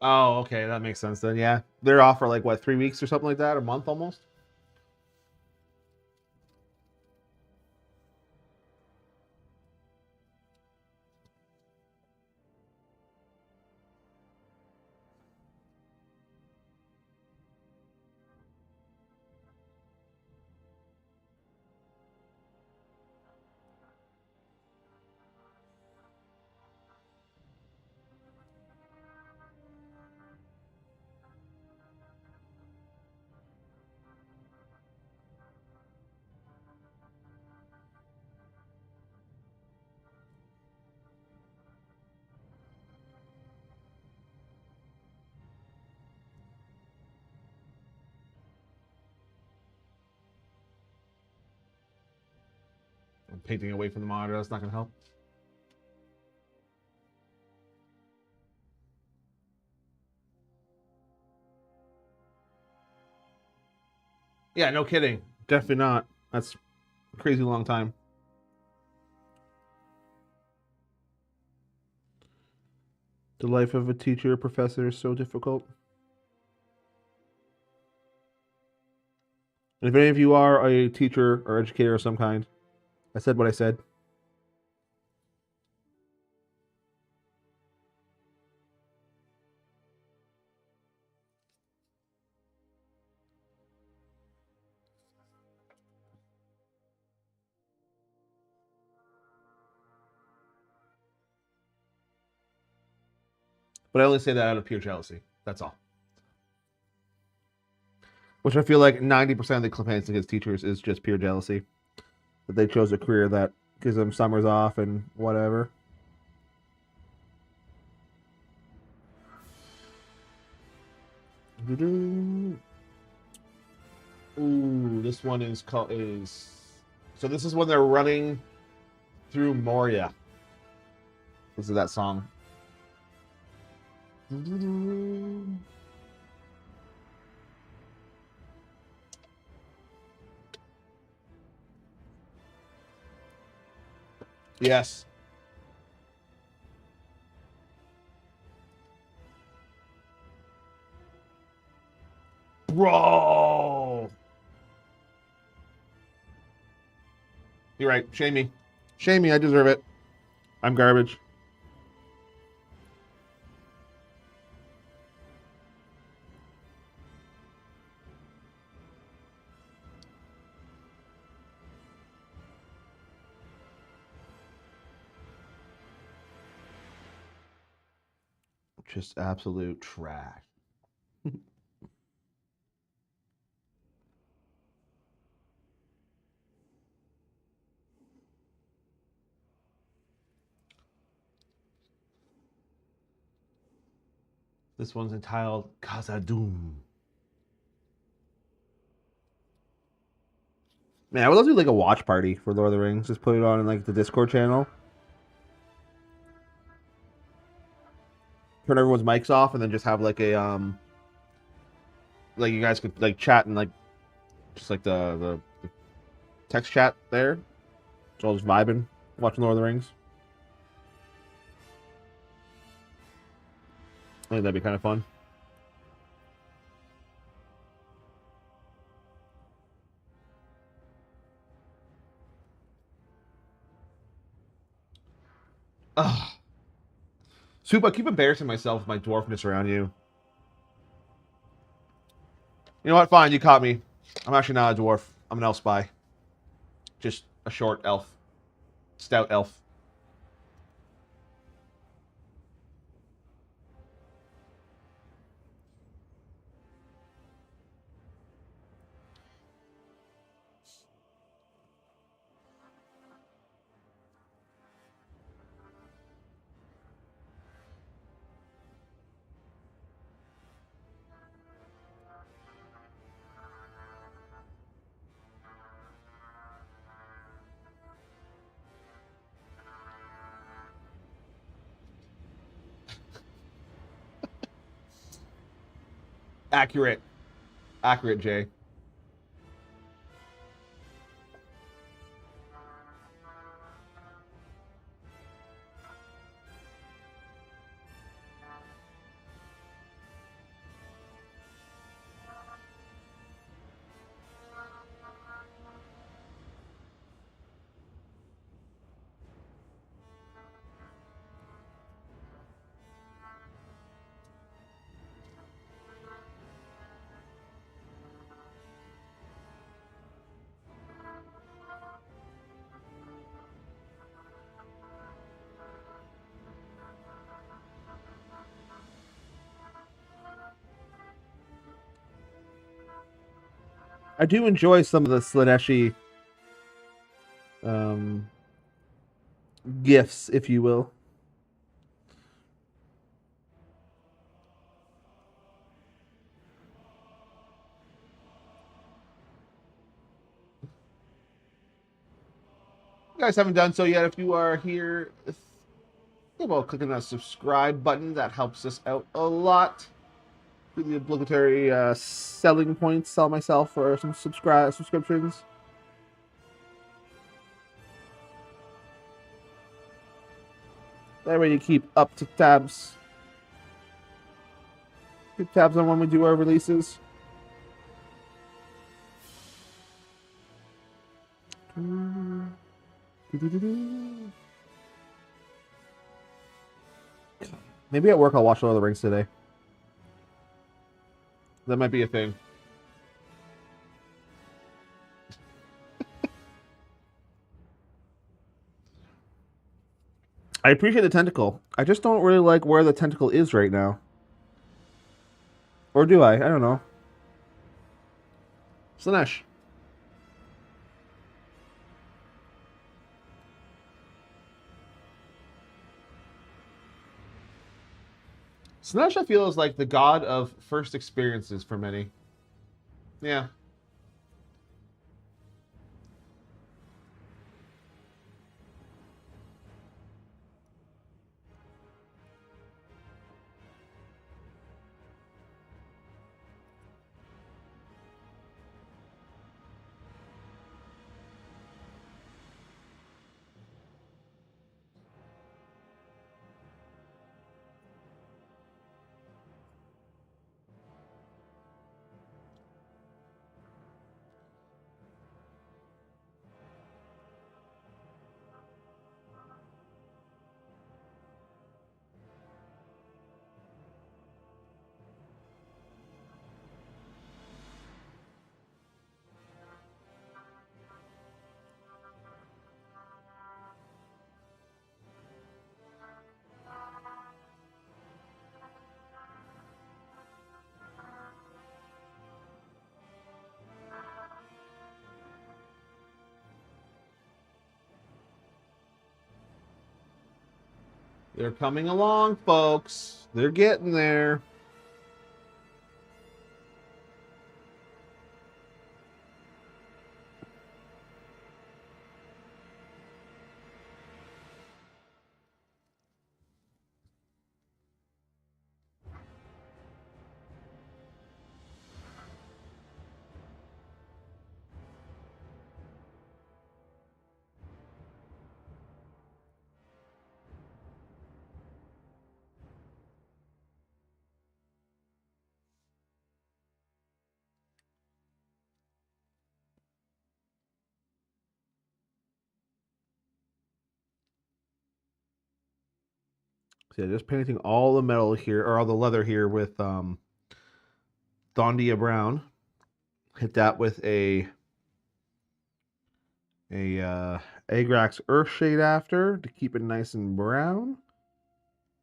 Oh, okay, that makes sense then. Yeah, they're off for like what, 3 weeks or something like that, a month almost. I'm painting away from the monitor. That's not gonna help. Yeah, no kidding. Definitely not. That's a crazy long time. The life of a teacher or professor is so difficult. And if any of you are a teacher or educator of some kind, I said what I said. But I only say that out of pure jealousy. That's all. Which I feel like 90% of the complaints against teachers is just pure jealousy. That they chose a career that gives them summers off and whatever. Ooh, this one is called is. So this is when they're running through Moria. This is that song. Yes. Bro. You're right. Shame me. Shame me. I deserve it. I'm garbage. Just absolute trash. This one's entitled Khazad-dûm. Man, I would love to do like a watch party for Lord of the Rings. Just put it on in like the Discord channel. Turn everyone's mics off and then just have like a like you guys could like chat and like just like the text chat there. So I was vibing, watching Lord of the Rings. I think that'd be kind of fun. Ugh. Soup, I keep embarrassing myself with my dwarfness around you. You know what? Fine, you caught me. I'm actually not a dwarf. I'm an elf spy. Just a short elf. Stout elf. Accurate. Accurate, Jay. I do enjoy some of the Slaneshi gifts, if you will. If you guys haven't done so yet, if you are here, think about clicking that subscribe button. That helps us out a lot. Do the obligatory selling points. Sell myself for some subscriptions. That way you keep up to tabs. Keep tabs on when we do our releases. Maybe at work I'll watch Lord of the Rings today. That might be a thing. I appreciate the tentacle. I just don't really like where the tentacle is right now. Or do I? I don't know. Slanesh. Slanesh, I feel, is like the god of first experiences for many. Yeah. They're coming along, folks. They're getting there. So yeah, just painting all the metal here, or all the leather here with Thondia Brown. Hit that with a Agrax Earthshade after to keep it nice and brown.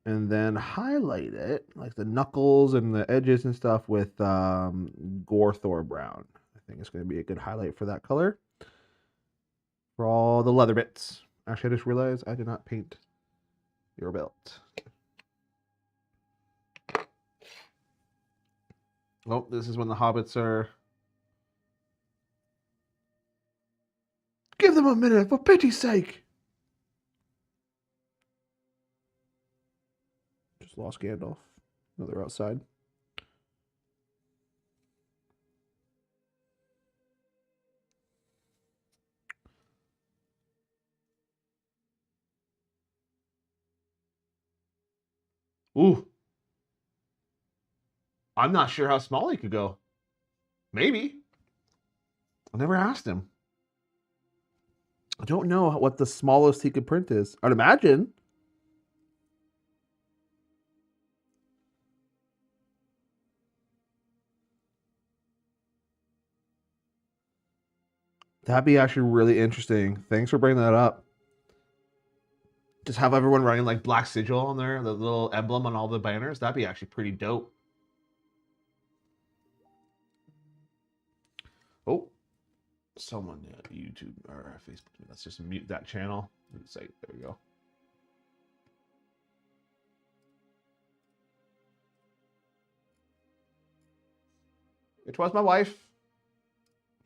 And then highlight it, like the knuckles and the edges and stuff, with Gorthor Brown. I think it's going to be a good highlight for that color. For all the leather bits. Actually, I just realized I did not paint your belt. Oh, this is when the hobbits are... Give them a minute, for pity's sake! Just lost Gandalf. No, they're outside. Ooh. I'm not sure how small he could go. Maybe. I never asked him. I don't know what the smallest he could print is. I'd imagine. That'd be actually really interesting. Thanks for bringing that up. Just have everyone running like black sigil on there, the little emblem on all the banners. That'd be actually pretty dope. Oh, Someone YouTube or Facebook. Let's just mute that channel. Say there we go. It was my wife.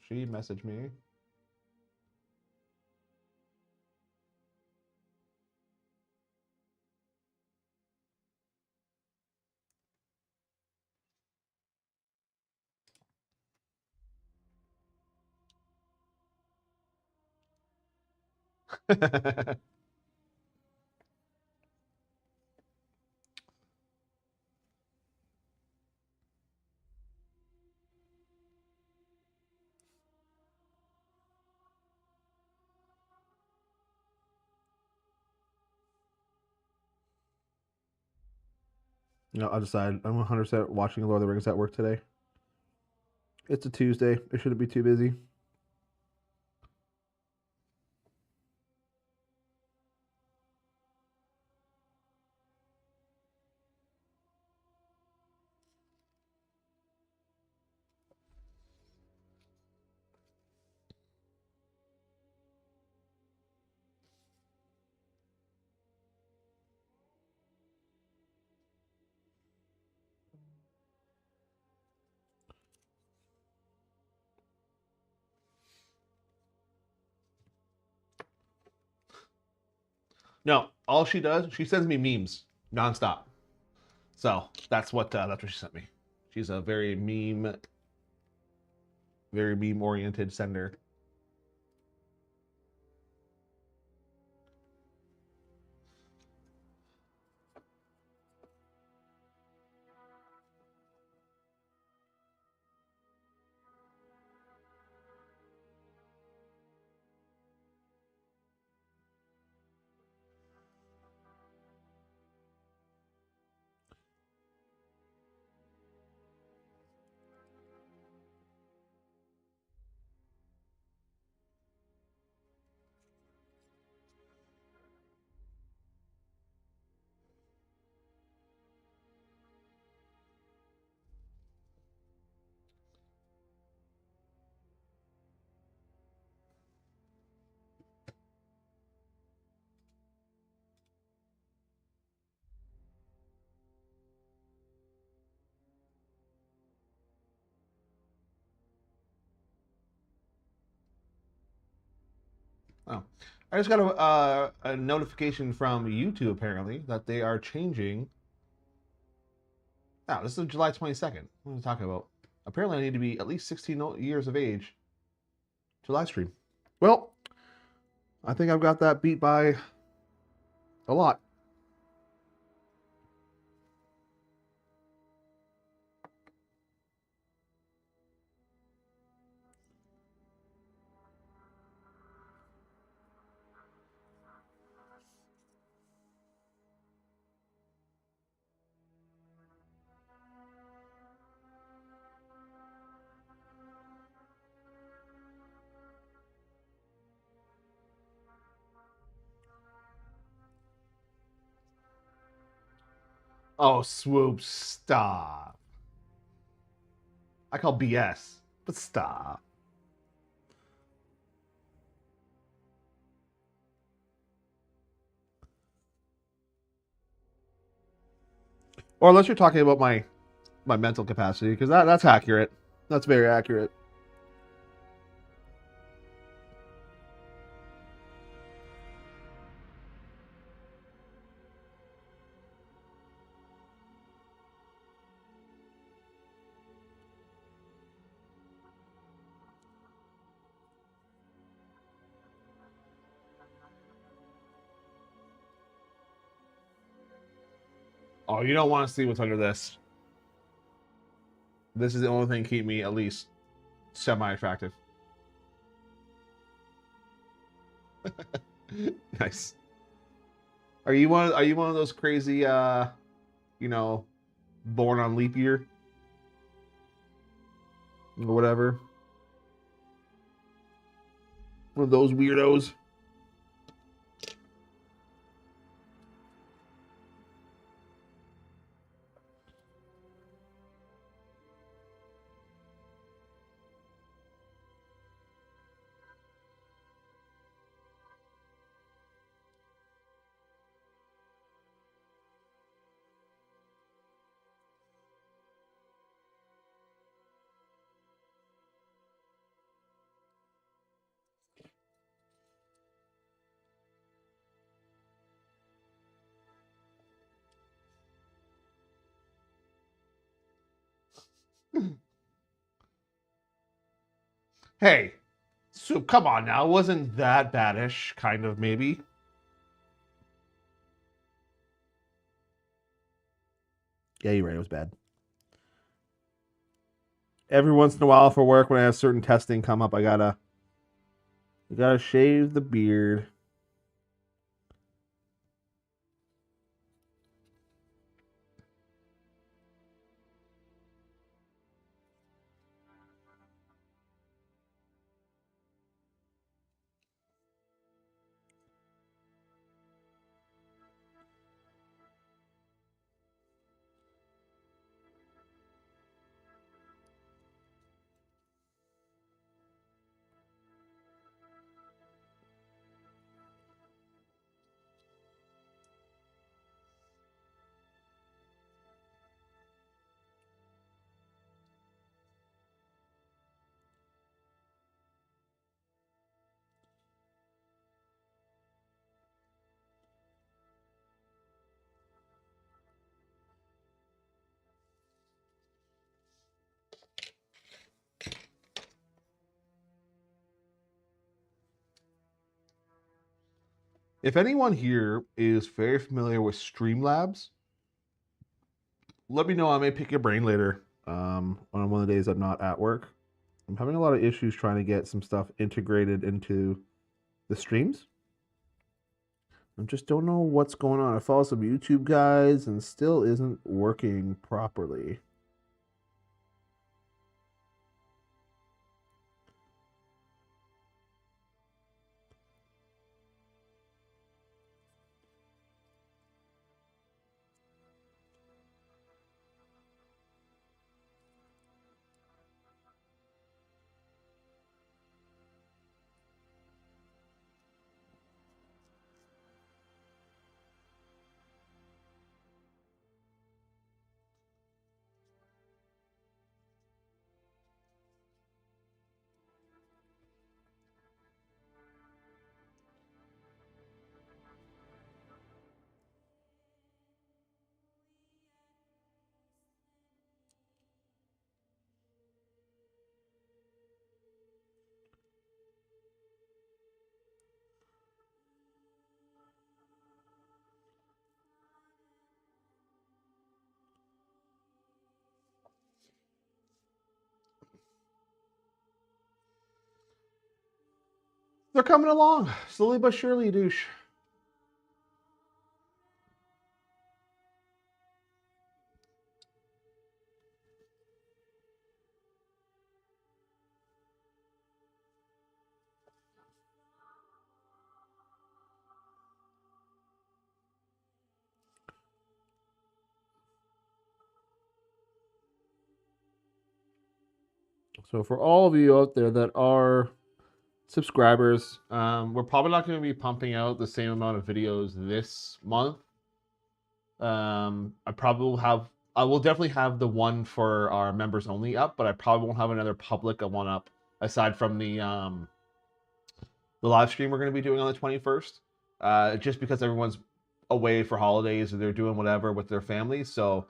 She messaged me. You know, I decided I'm 100% watching Lord of the Rings at work today. It's a Tuesday. It shouldn't be too busy. No, all she does, she sends me memes nonstop. So that's what she sent me. She's a very meme oriented sender. Oh, I just got a notification from YouTube apparently that they are changing. Oh, this is July 22nd. What are we talking about? Apparently, I need to be at least 16 years of age to live stream. Well, I think I've got that beat by a lot. Oh, swoop, stop. I call BS, but stop. Or unless you're talking about my mental capacity, because that's accurate. That's very accurate. Oh, you don't want to see what's under this. This is the only thing keep me at least semi-attractive. Nice. Are you one of those crazy you know, born on leap year? Or whatever. One of those weirdos. Hey, so come on now. It wasn't that badish, kind of, maybe. Yeah, you're right. It was bad. Every once in a while for work, when I have certain testing come up, I gotta shave the beard. If anyone here is very familiar with Streamlabs, let me know. I may pick your brain later on one of the days I'm not at work. I'm having a lot of issues trying to get some stuff integrated into the streams. I just don't know what's going on. I follow some YouTube guys and still isn't working properly. They're coming along, slowly but surely, douche. So for all of you out there that are subscribers, we're probably not going to be pumping out the same amount of videos this month. I will definitely have the one for our members only up, but I probably won't have another public one up aside from the live stream we're going to be doing on the 21st. Just because everyone's away for holidays or they're doing whatever with their families, so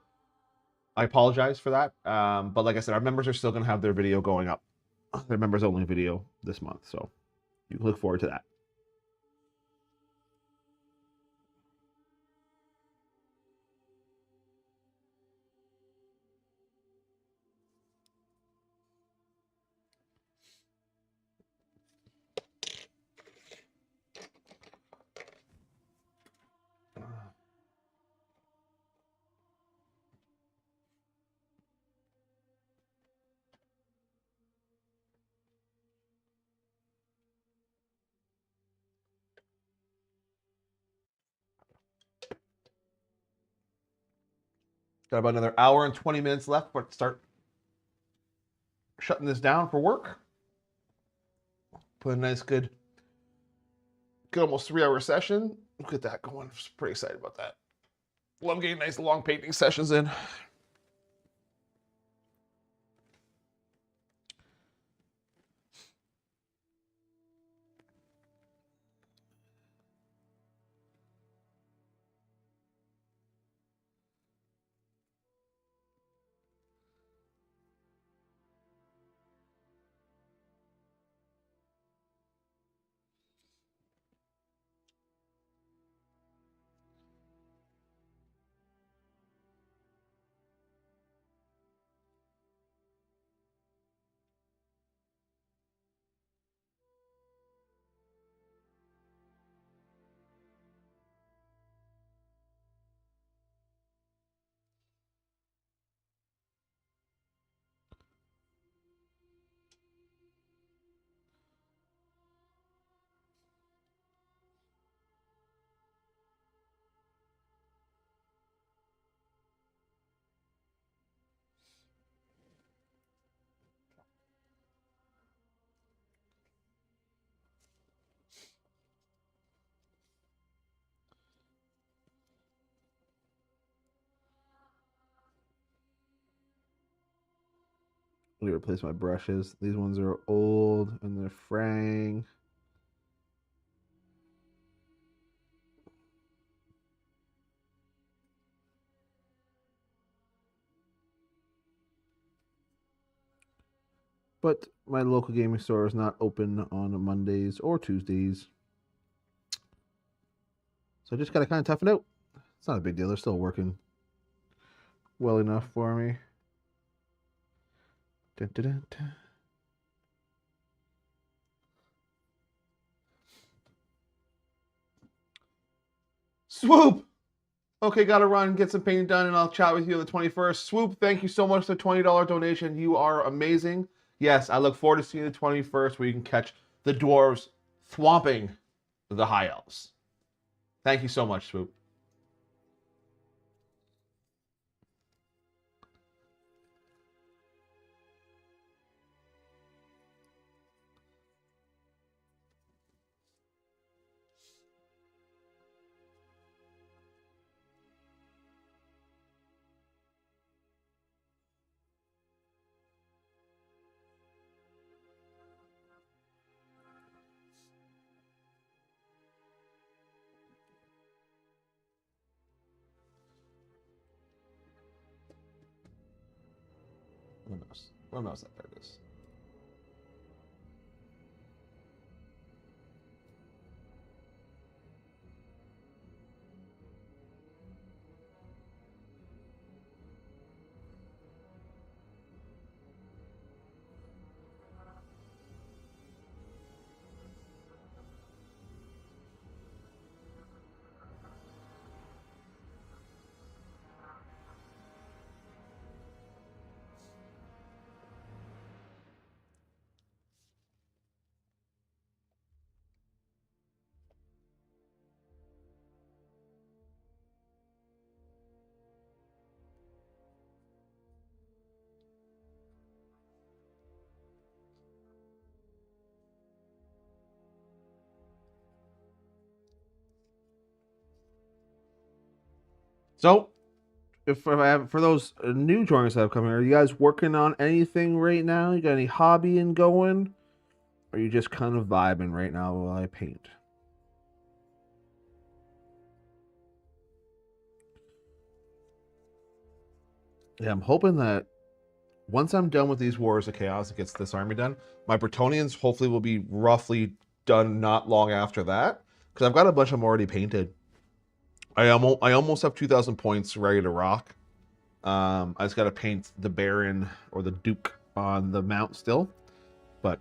I apologize for that. But like I said, our members are still going to have their video going up, their members only video this month, so you can look forward to that. Got about another hour and 20 minutes left before I start shutting this down for work. Put a nice, good almost 3-hour session. Look at that going. I'm pretty excited about that. Love getting nice long painting sessions in. Let me replace my brushes. These ones are old and they're fraying. But my local gaming store is not open on Mondays or Tuesdays. So I just got to kind of tough it out. It's not a big deal. They're still working well enough for me. Dun, dun, dun, dun. Swoop! Okay, gotta run, get some painting done, and I'll chat with you on the 21st. Swoop, thank you so much for the $20 donation. You are amazing. Yes, I look forward to seeing the 21st where you can catch the dwarves thwomping the high elves. Thank you so much, Swoop. What else? What else? There it is. So, if I have, for those new joiners that have come here, are you guys working on anything right now? You got any hobbying going? Or are you just kind of vibing right now while I paint? Yeah, I'm hoping that once I'm done with these Wars of Chaos and gets this army done, my Bretonians hopefully will be roughly done not long after that. Because I've got a bunch of them already painted. I almost have 2,000 points ready to rock. I just got to paint the Baron or the Duke on the mount still. But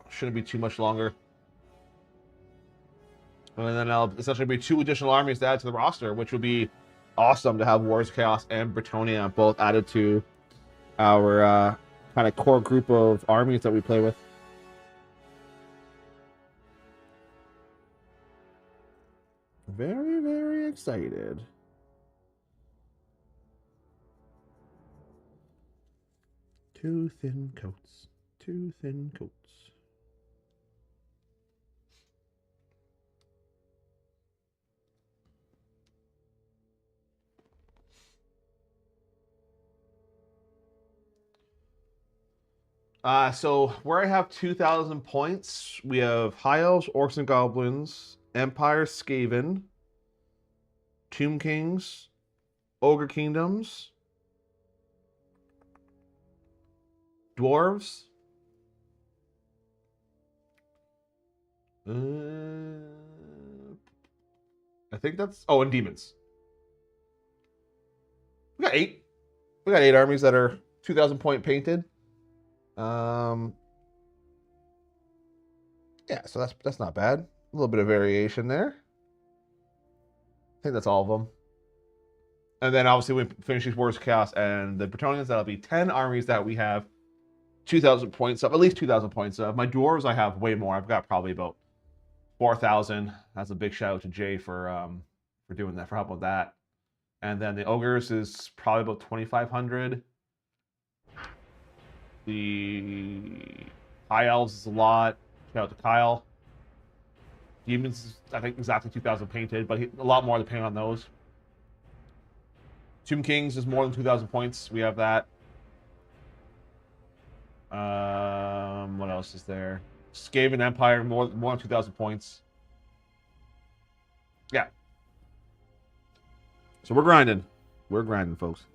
shouldn't be too much longer. And then I'll essentially be 2 additional armies to add to the roster, which would be awesome to have Wars of Chaos and Bretonia both added to our kind of core group of armies that we play with. Very, very excited. Two thin coats. Two thin coats. So where I have 2,000 points, we have High Elves, Orcs and Goblins, Empire, Skaven, Tomb Kings, Ogre Kingdoms, Dwarves, I think that's... Oh, and Demons. We got 8. We got 8 armies that are 2,000 point painted. Yeah, so that's not bad. A little bit of variation there. I think that's all of them. And then obviously we finish these Wars of Chaos and the Bretonians, that'll be 10 armies that we have 2,000 points of, at least 2,000 points of. My Dwarves, I have way more. I've got probably about 4,000. That's a big shout out to Jay for doing that, for helping with that. And then the Ogres is probably about 2,500. The High Elves is a lot. Shout out to Kyle. Demons, I think exactly 2,000 painted, but a lot more to paint on those. Tomb Kings is more than 2,000 points. We have that. What else is there? Skaven Empire, more than 2,000 points. Yeah. So we're grinding. We're grinding, folks.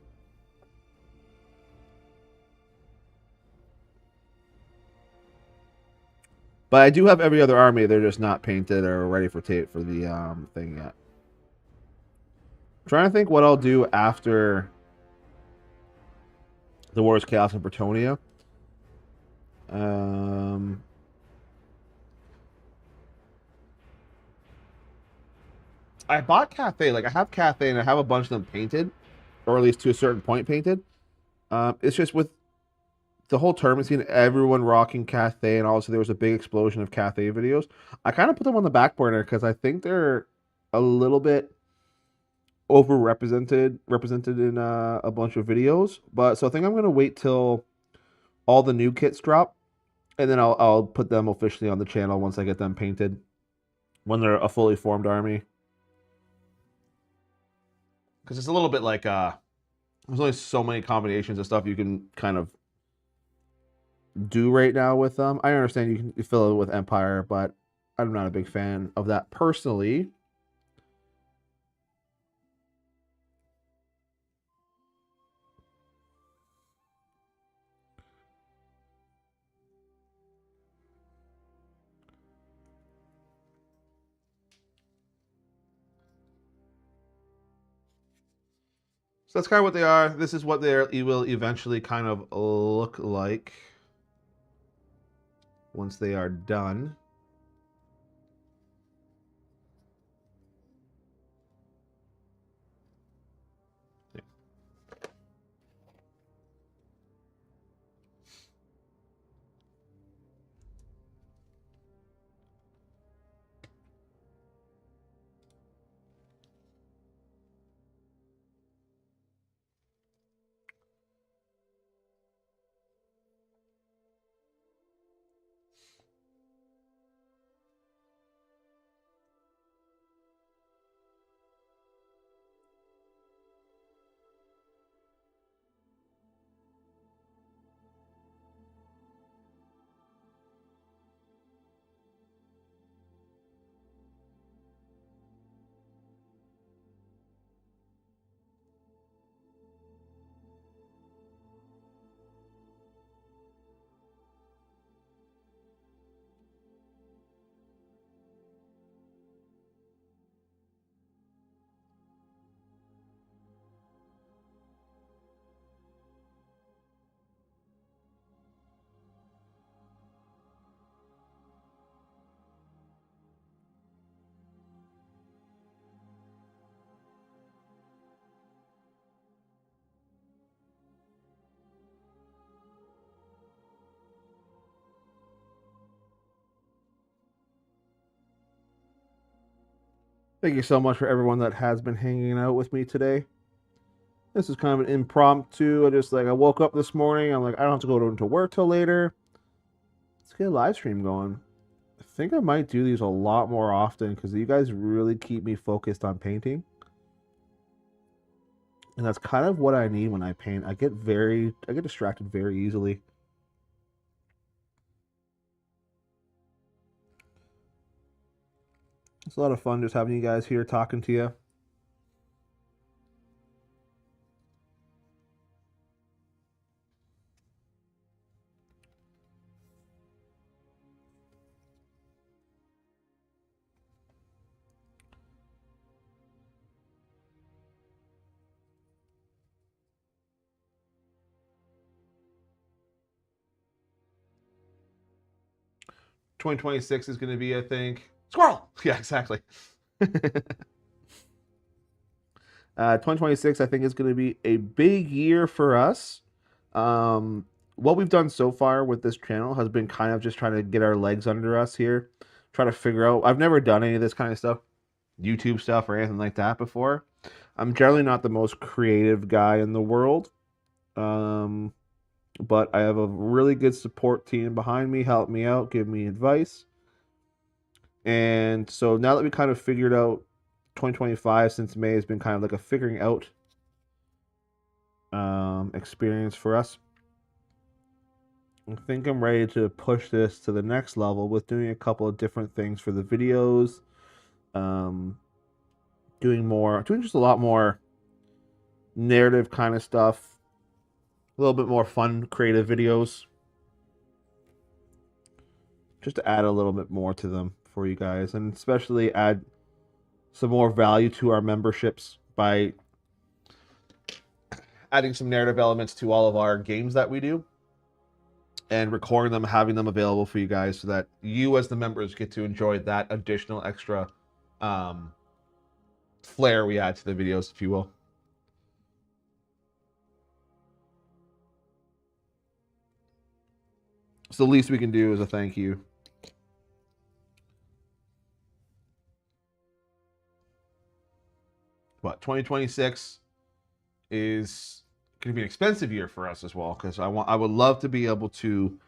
But I do have every other army. They're just not painted or ready for tape for the thing yet. I'm trying to think what I'll do after the Wars, Chaos, and Bretonia. I bought Cathay. Like, I have Cathay, and I have a bunch of them painted, or at least to a certain point painted. It's just with the whole tournament scene, everyone rocking Cathay, and also there was a big explosion of Cathay videos. I kind of put them on the back burner because I think they're a little bit represented in a bunch of videos. But so I think I'm gonna wait till all the new kits drop, and then I'll put them officially on the channel once I get them painted, when they're a fully formed army. Because it's a little bit like there's only so many combinations of stuff you can kind of do right now with them. I understand you can fill it with Empire, but I'm not a big fan of that personally. So that's kind of what they are. This is what they will eventually kind of look like once they are done. 'Thank you so much for everyone that has been hanging out with me today. This is kind of an impromptu. I woke up this morning. I'm like, I don't have to go into work till later. Let's get a live stream going. I think I might do these a lot more often because you guys really keep me focused on painting. And that's kind of what I need when I paint. I get distracted very easily. It's a lot of fun just having you guys here talking to you. $2026 is going to be, I think, squirrel. Yeah, exactly. 2026, I think, is going to be a big year for us. What we've done so far with this channel has been kind of just trying to get our legs under us here, try to figure out. I've never done any of this kind of stuff, YouTube stuff or anything like that before. I'm generally not the most creative guy in the world, but I have a really good support team behind me, help me out, give me advice. And so now that we kind of figured out 2025 since May has been kind of like a figuring out experience for us. I think I'm ready to push this to the next level with doing a couple of different things for the videos. Doing just a lot more narrative kind of stuff, a little bit more fun, creative videos, just to add a little bit more to them for you guys, and especially add some more value to our memberships by adding some narrative elements to all of our games that we do and recording them, having them available for you guys so that you as the members get to enjoy that additional extra flair we add to the videos, if you will. So the least we can do is a thank you. But 2026 is going to be an expensive year for us as well, because I would love to be able to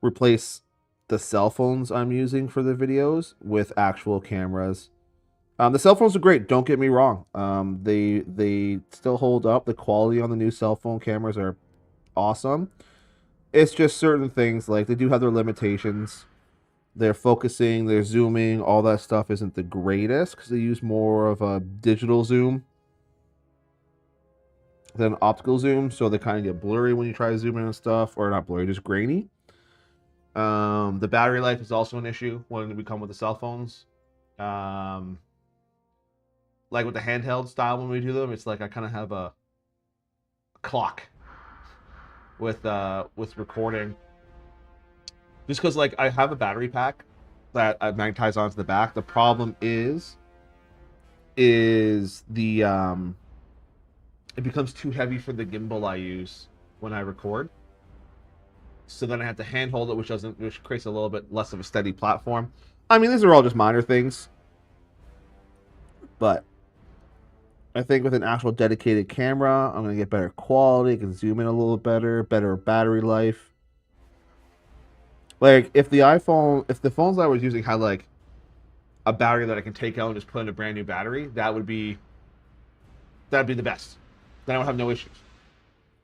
replace the cell phones I'm using for the videos with actual cameras. The cell phones are great. Don't get me wrong. They still hold up. The quality on the new cell phone cameras are awesome. It's just certain things, like they do have their limitations. Their focusing, their zooming, all that stuff isn't the greatest because they use more of a digital zoom than optical zoom, so they kind of get blurry when you try to zoom in and stuff, or not blurry, just grainy. The battery life is also an issue when we come with the cell phones. Like with the handheld style when we do them, it's like I kind of have a clock with recording, just because like I have a battery pack that I magnetize onto the back. The problem is the it becomes too heavy for the gimbal I use when I record. So then I have to handhold it, which creates a little bit less of a steady platform. I mean, these are all just minor things, but I think with an actual dedicated camera, I'm gonna get better quality. I can zoom in a little better battery life. Like if the phones that I was using had like a battery that I can take out and just put in a brand new battery, that'd be the best. Then I would have no issues.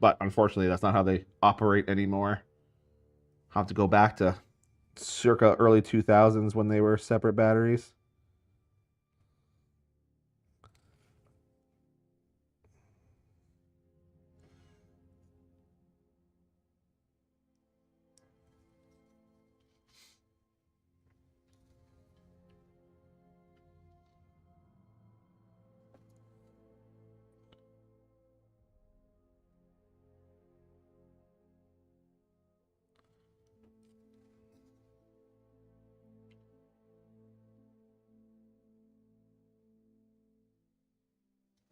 But unfortunately, that's not how they operate anymore. I'll have to go back to circa early 2000s when they were separate batteries.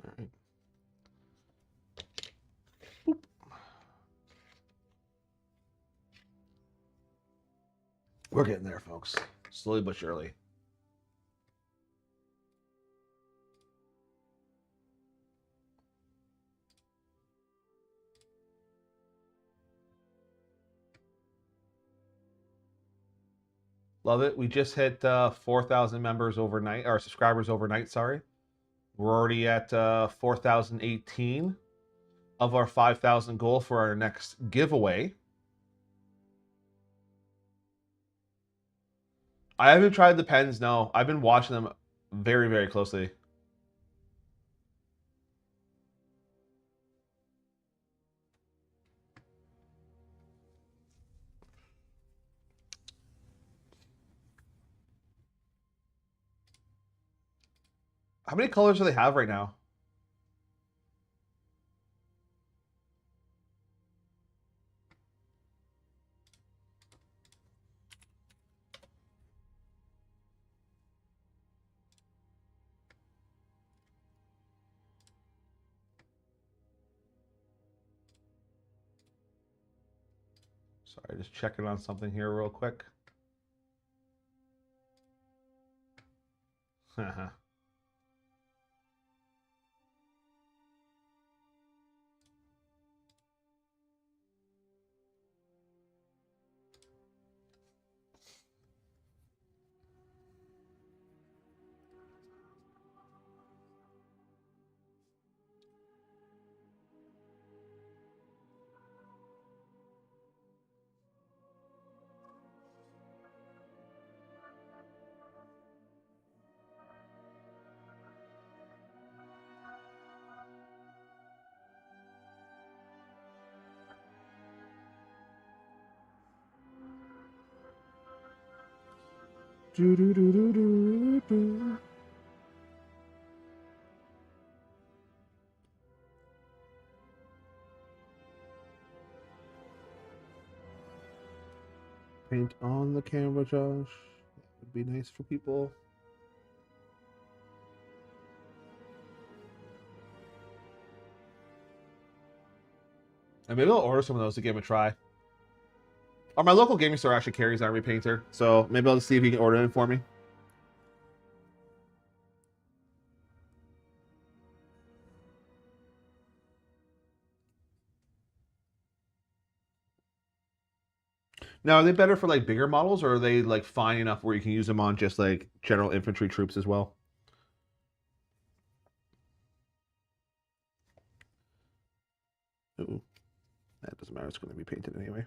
All right. We're getting there, folks. Slowly but surely. Love it. We just hit 4,000 members overnight, or subscribers overnight, sorry. We're already at 4,018 of our 5,000 goal for our next giveaway. I haven't tried the pens, no. I've been watching them very, very closely. How many colors do they have right now? Sorry, just checking on something here real quick. Do-do-do-do-do-do. Paint on the camera, Josh. That would be nice for people. And maybe I'll order some of those to give them a try. Or my local gaming store actually carries Army Painter, so maybe I'll just see if he can order it for me. Now, are they better for like bigger models, or are they like fine enough where you can use them on just like general infantry troops as well? Ooh, that doesn't matter. It's going to be painted anyway.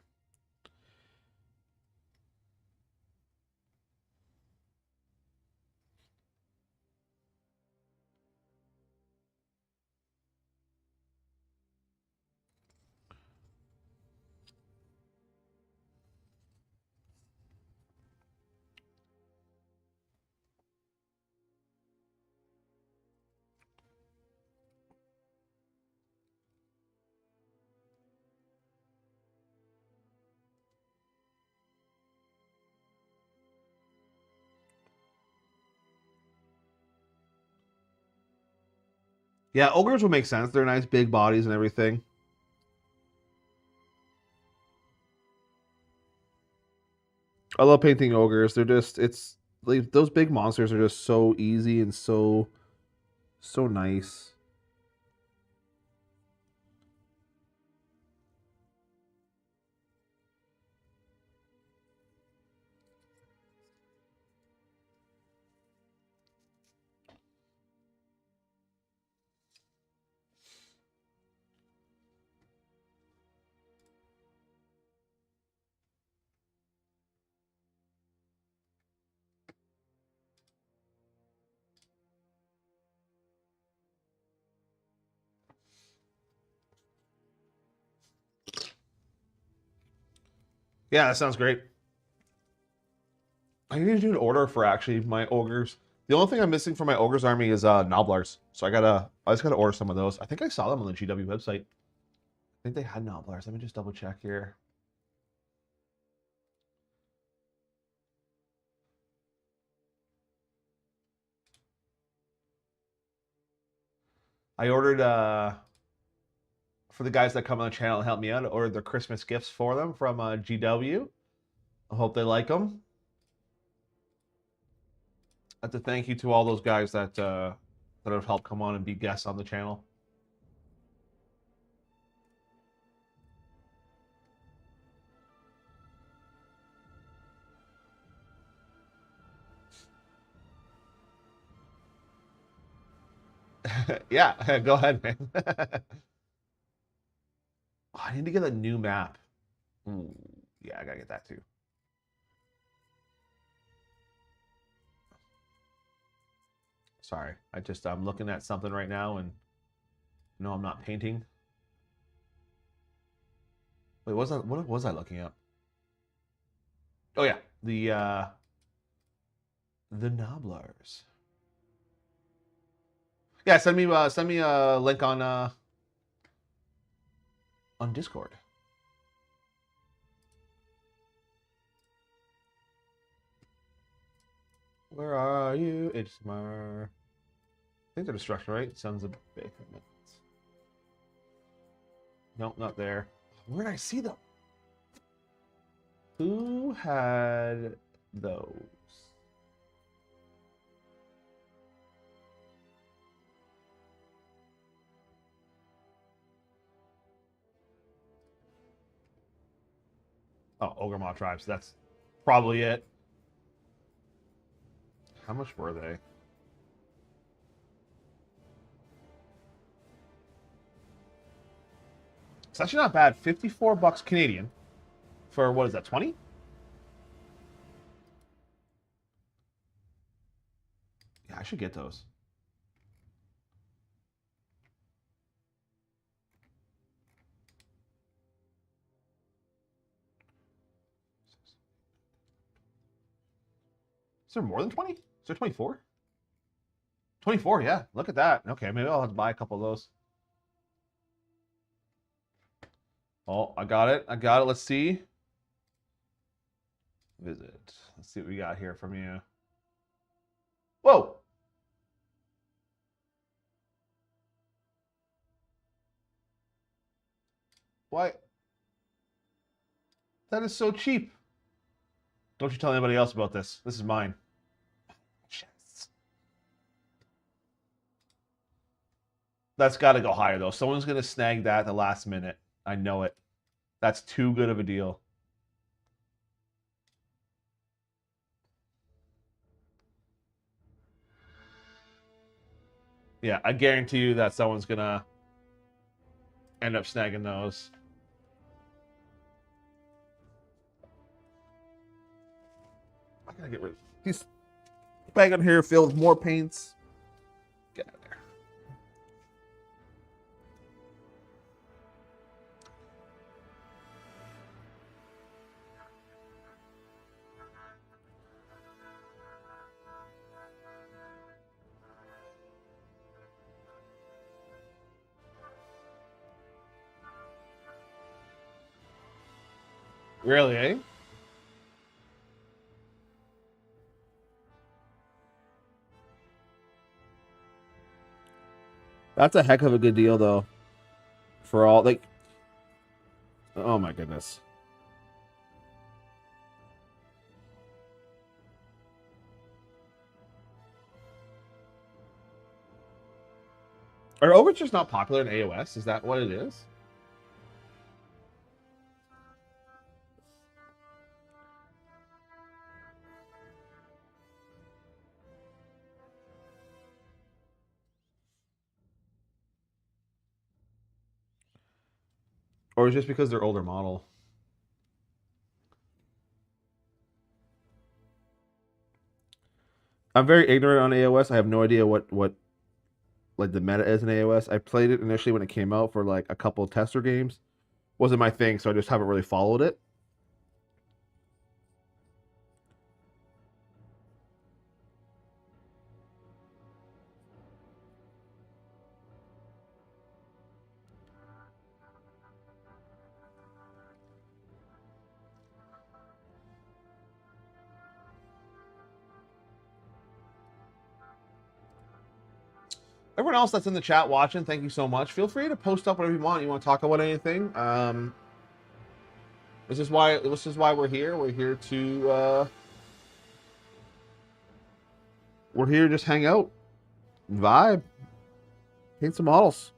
Yeah, ogres would make sense. They're nice big bodies and everything. I love painting ogres. They're just it's like those big monsters are just so easy and so nice. Yeah, that sounds great. I need to do an order for actually my ogres. The only thing I'm missing for my ogres army is Noblars. So I just gotta order some of those. I think I saw them on the GW website. I think they had Noblars. Let me just double check here. I ordered for the guys that come on the channel and help me out. I ordered their Christmas gifts for them from GW. I hope they like them. I have to thank you to all those guys that have helped come on and be guests on the channel. Yeah, go ahead, man. Oh, I need to get a new map. Ooh, yeah, I gotta get that too. Sorry, I'm looking at something right now and no, I'm not painting. Wait, what was I looking at? Oh yeah, the Noblars. Yeah, send me a link on Discord. Where are you? It's Mar. I think they're destruction, right? Sons of Bacon. Nope, not there. Where did I see them? Who had those? Oh, Ogremont tribes. That's probably it. How much were they? It's actually not bad. 54 bucks Canadian for what is that? 20? Yeah, I should get those. Is there more than 20? Is there 24? 24, yeah. Look at that. Okay, maybe I'll have to buy a couple of those. Oh, I got it. I got it. Let's see. Visit. Let's see what we got here from you. Whoa. Why? That is so cheap. Don't you tell anybody else about this. This is mine. Yes. That's got to go higher, though. Someone's going to snag that at the last minute. I know it. That's too good of a deal. Yeah, I guarantee you that someone's going to end up snagging those. I gotta get rid of these. Bag on here filled with more paints. Get out of there. Really, eh? That's a heck of a good deal, though. For all, like... Oh, my goodness. Are overtures not popular in AOS? Is that what it is? Or is it just because they're older model? I'm very ignorant on AOS. I have no idea what like the meta is in AOS. I played it initially when it came out for like a couple of tester games. Wasn't my thing, so I just haven't really followed it. Everyone else that's in the chat watching, thank you so much. Feel free to post up whatever you want. You want to talk about anything? This is why we're here. We're here to we're here to just hang out, vibe, paint some models.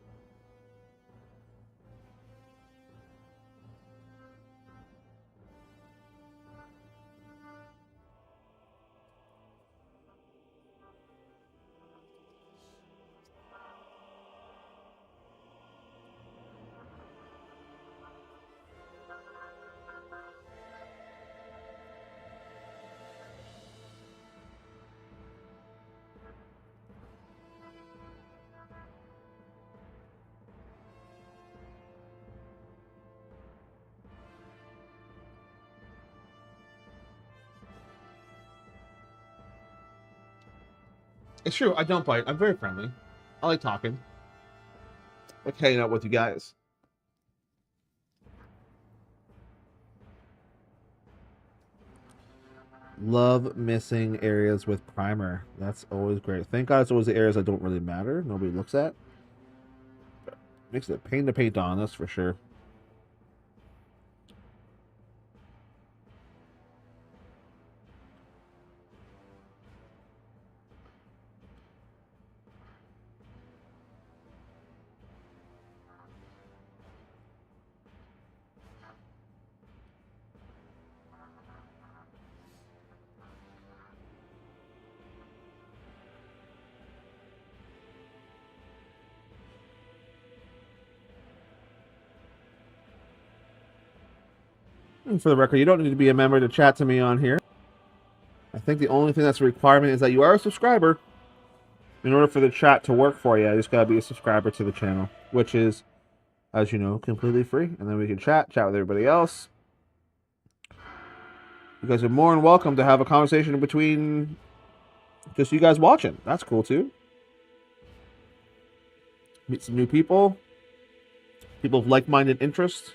It's true. I don't bite. I'm very friendly. I like talking. I like hanging out with you guys. Love missing areas with primer. That's always great. Thank God it's always the areas that don't really matter. Nobody looks at. Makes it a pain to paint on, that's for sure. And for the record, you don't need to be a member to chat to me on here. I think the only thing that's a requirement is that you are a subscriber. In order for the chat to work for you, you just gotta be a subscriber to the channel, which is, as you know, completely free. And then we can chat with everybody else. You guys are more than welcome to have a conversation between just you guys watching. That's cool too. Meet some new people. People of like-minded interests.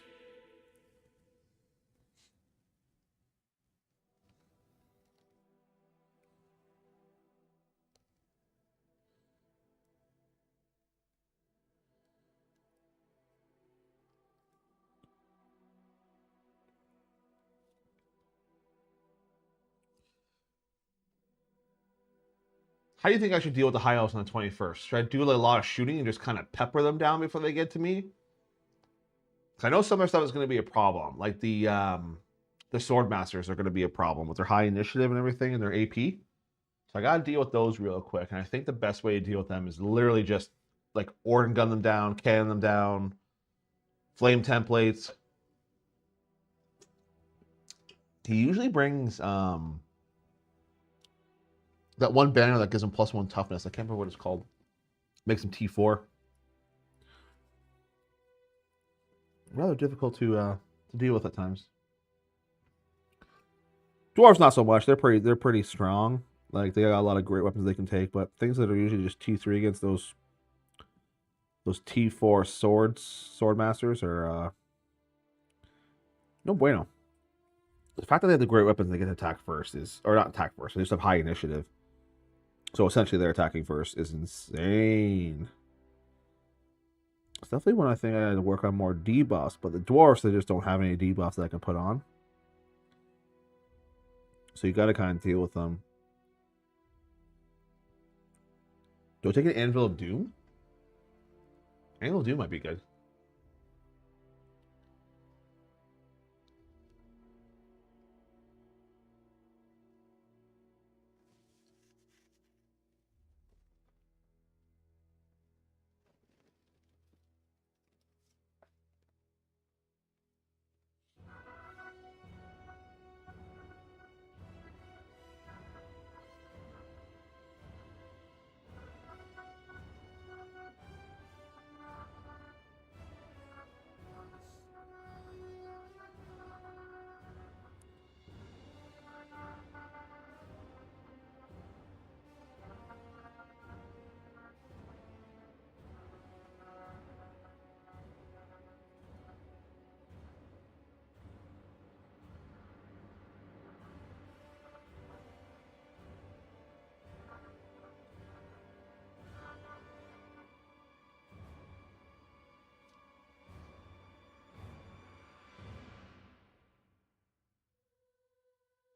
How do you think I should deal with the high elves on the 21st? Should I do a lot of shooting and just kind of pepper them down before they get to me? I know some of their stuff is going to be a problem. Like the sword masters are going to be a problem with their high initiative and everything and their AP. So I got to deal with those real quick. And I think the best way to deal with them is literally just like organ gun them down, cannon them down, flame templates. He usually brings that one banner that gives him +1 toughness. I can't remember what it's called. Makes him T4. Rather difficult to deal with at times. Dwarves not so much. They're pretty strong. Like they got a lot of great weapons they can take, but things that are usually just T3 against those T4 sword masters are no bueno. The fact that they have the great weapons they get to attack first is, or not attack first, they just have high initiative. So essentially they're attacking first is insane. It's definitely one I think I had to work on more debuffs, but the dwarves, they just don't have any debuffs that I can put on. So you gotta kind of deal with them. Do I take an Anvil of Doom? Anvil of Doom might be good.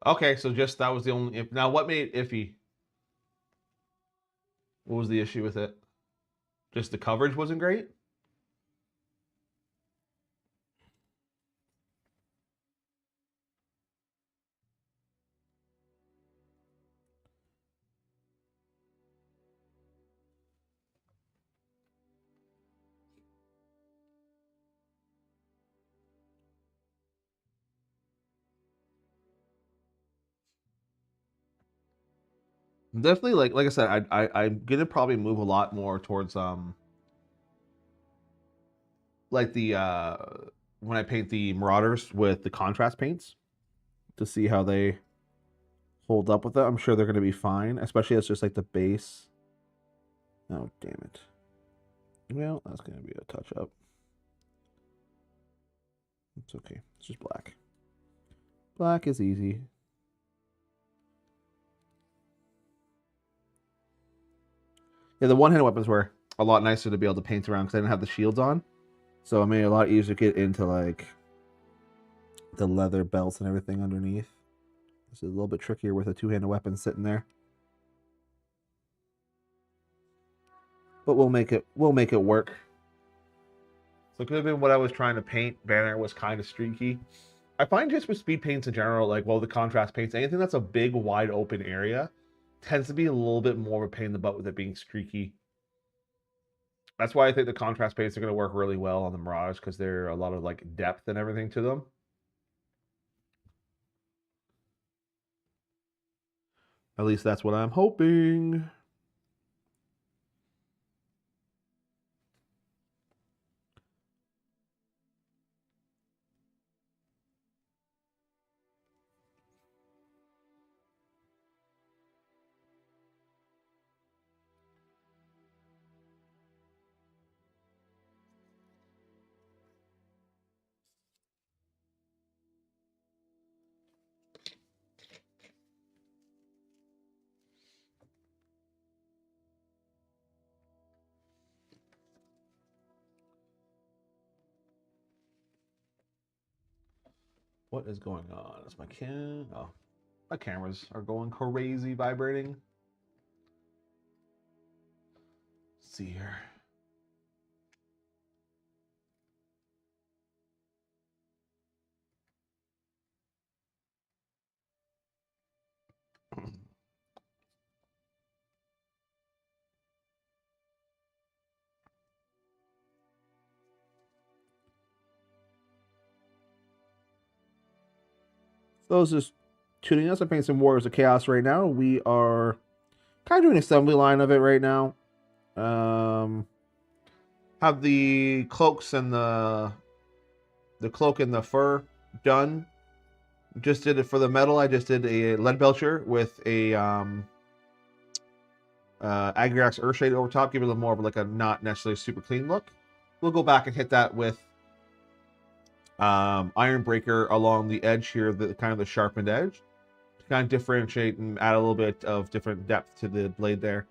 Okay, so just that was the only. Now, what made it iffy? What was the issue with it? Just the coverage wasn't great? Definitely, like I said, I'm gonna probably move a lot more towards like the when I paint the Marauders with the contrast paints to see how they hold up with it. I'm sure they're gonna be fine, especially as just like the base. Oh damn it! Well, that's gonna be a touch up. It's okay. It's just black. Black is easy. Yeah, the one-handed weapons were a lot nicer to be able to paint around because I didn't have the shields on. So it made it a lot easier to get into like the leather belts and everything underneath. This is a little bit trickier with a two-handed weapon sitting there. But we'll make it work. So it could have been what I was trying to paint. Banner was kind of streaky. I find just with speed paints in general, like the contrast paints, anything that's a big, wide open area tends to be a little bit more of a pain in the butt with it being streaky. That's why I think the contrast paints are going to work really well on the Mirage because they're a lot of like depth and everything to them. At least that's what I'm hoping. What is going on? Is my oh, my cameras are going crazy vibrating. Let's see here. Those just tuning us, I'm playing some Warriors of Chaos right now. We are kind of doing an assembly line of it right now. Have the cloaks and the cloak and the fur done. Just did it for the metal. I just did a lead belcher with a Agriax Earthshade over top, give it a little more of like a not necessarily super clean look. We'll go back and hit that with Iron Breaker along the edge here, the kind of the sharpened edge, to kind of differentiate and add a little bit of different depth to the blade there.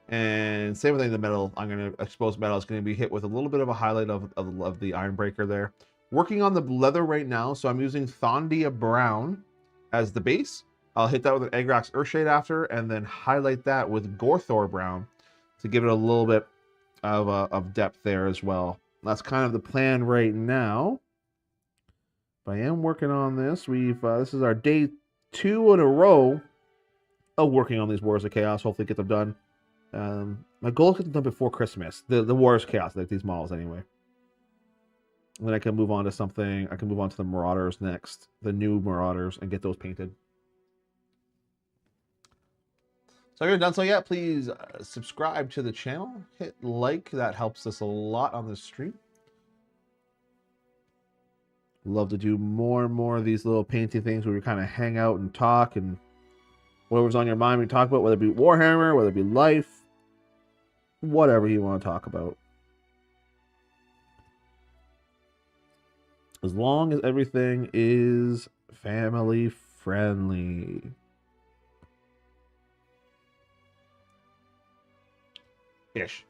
And same thing, the metal. I'm going to expose metal. It's going to be hit with a little bit of a highlight of the Iron Breaker there. Working on the leather right now, so I'm using Thondia Brown as the base. I'll hit that with an Agrax Earthshade after, and then highlight that with Gorthor Brown to give it a little bit of depth there as well. That's kind of the plan right now. But I am working on this. This is our day 2 in a row of working on these Wars of Chaos. Hopefully get them done. My goal is to get them done before Christmas. The Wars of Chaos, like these models anyway. And then I can move on to something. I can move on to the Marauders next. The new Marauders, and get those painted. So if you haven't done so yet, please subscribe to the channel. Hit like. That helps us a lot on the stream. Love to do more and more of these little painting things where we kind of hang out and talk, and whatever's on your mind we talk about, whether it be Warhammer, whether it be life, whatever you want to talk about. As long as everything is family friendly. Ish.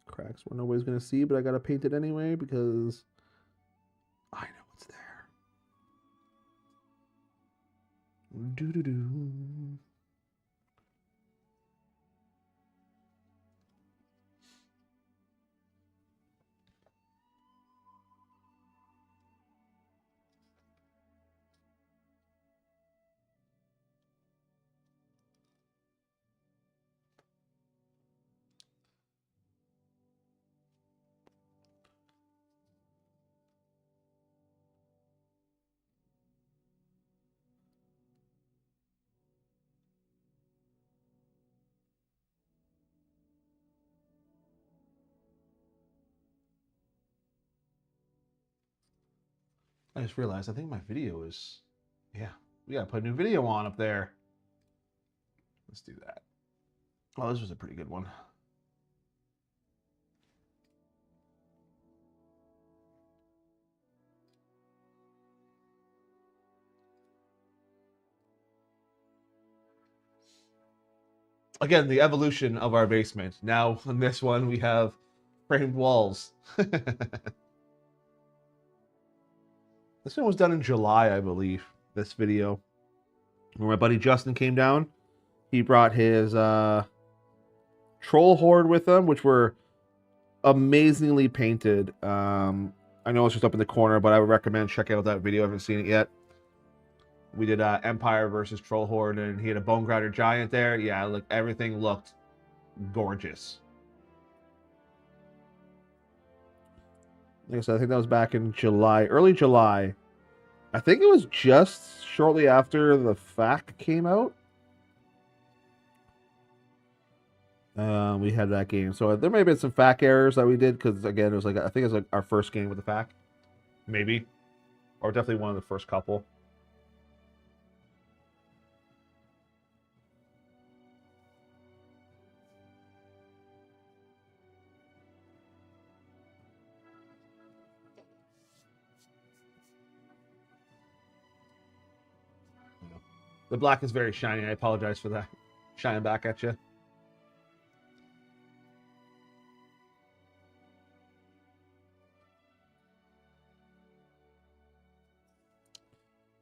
Cracks where nobody's going to see, but I got to paint it anyway because I know it's there. Do-do-do. I just realized I think my video is, yeah, we gotta put a new video on up there. Let's do that. Oh, this was a pretty good one. Again, the evolution of our basement. Now on this one we have framed walls. This one was done in July, I believe, this video. When my buddy Justin came down, he brought his troll horde with him, which were amazingly painted. I know it's just up in the corner, but I would recommend checking out that video. I haven't seen it yet. We did Empire versus Troll Horde, and he had a Bone Grinder Giant there. Yeah, look, everything looked gorgeous. Like I said, I think that was back in July, early July. I think it was just shortly after the FAQ came out. We had that game, so there may have been some FAQ errors that we did because again, it was like I think it was like our first game with the FAQ, maybe, or definitely one of the first couple. The black is very shiny. I apologize for that. Shining back at you.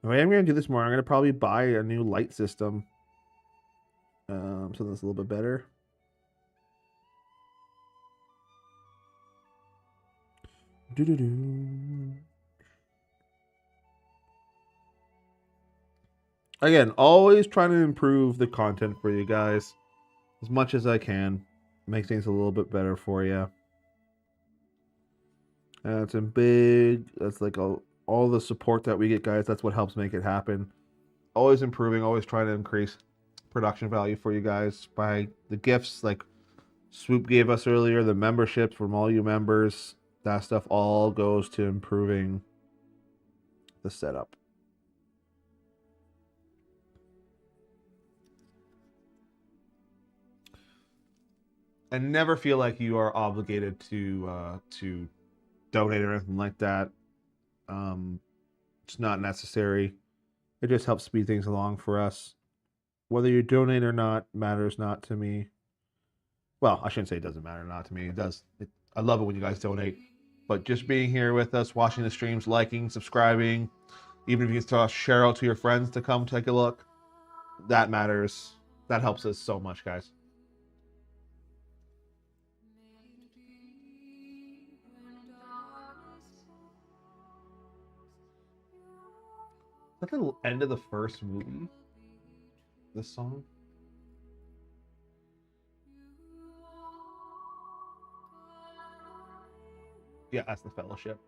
The way I'm going to do this more, I'm going to probably buy a new light system. Something that's a little bit better. Again, always trying to improve the content for you guys as much as I can. Make things a little bit better for you. That's a big. That's like all the support that we get, guys. That's what helps make it happen. Always improving. Always trying to increase production value for you guys by the gifts like Swoop gave us earlier, the memberships from all you members. That stuff all goes to improving the setup. And never feel like you are obligated to donate or anything like that. It's not necessary. It just helps speed things along for us. Whether you donate or not matters not to me. Well, I shouldn't say it doesn't matter not to me. It does. I love it when you guys donate. But just being here with us, watching the streams, liking, subscribing, even if you can share out to your friends to come take a look, that matters. That helps us so much, guys. Is that the end of the first movie? This song? Yeah, that's the Fellowship.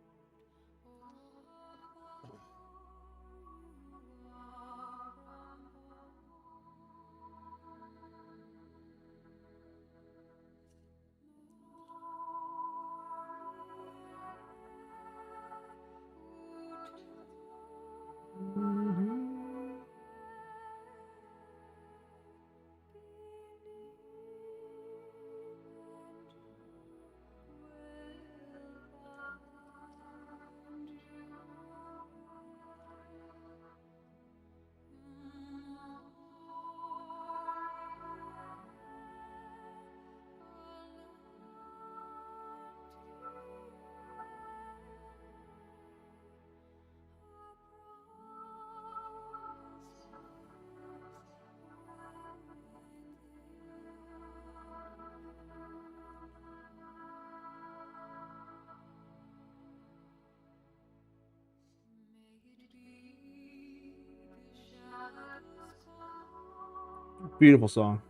Beautiful song.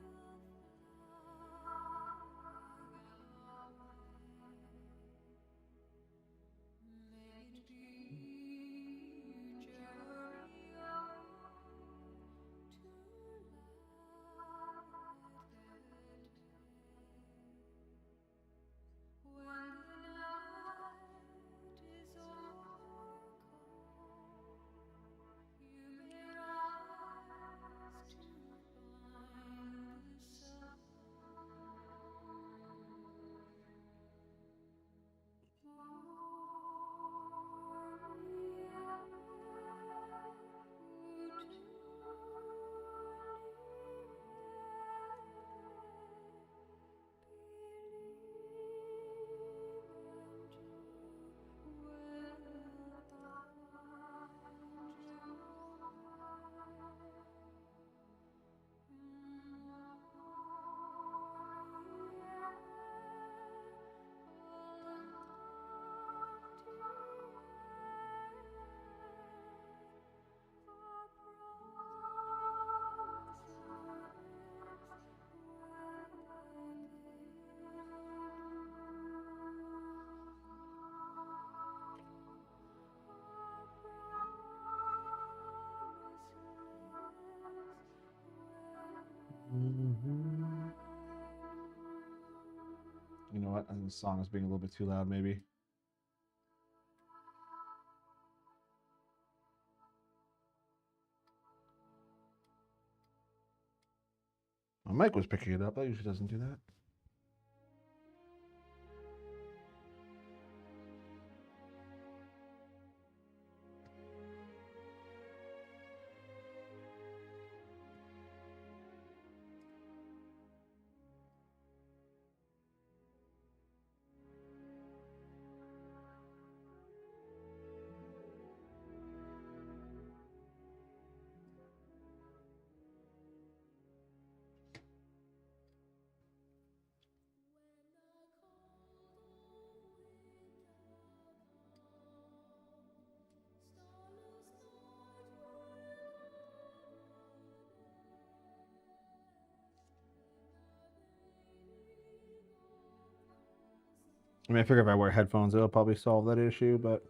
You know what? I think the song is being a little bit too loud, maybe. My mic was picking it up. That usually doesn't do that. I mean, I figure if I wear headphones, it'll probably solve that issue, but...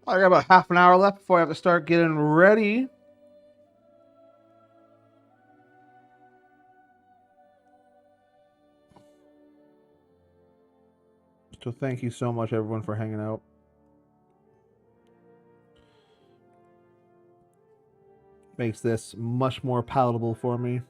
I got about half an hour left before I have to start getting ready. So thank you so much, everyone, for hanging out. Makes this much more palatable for me.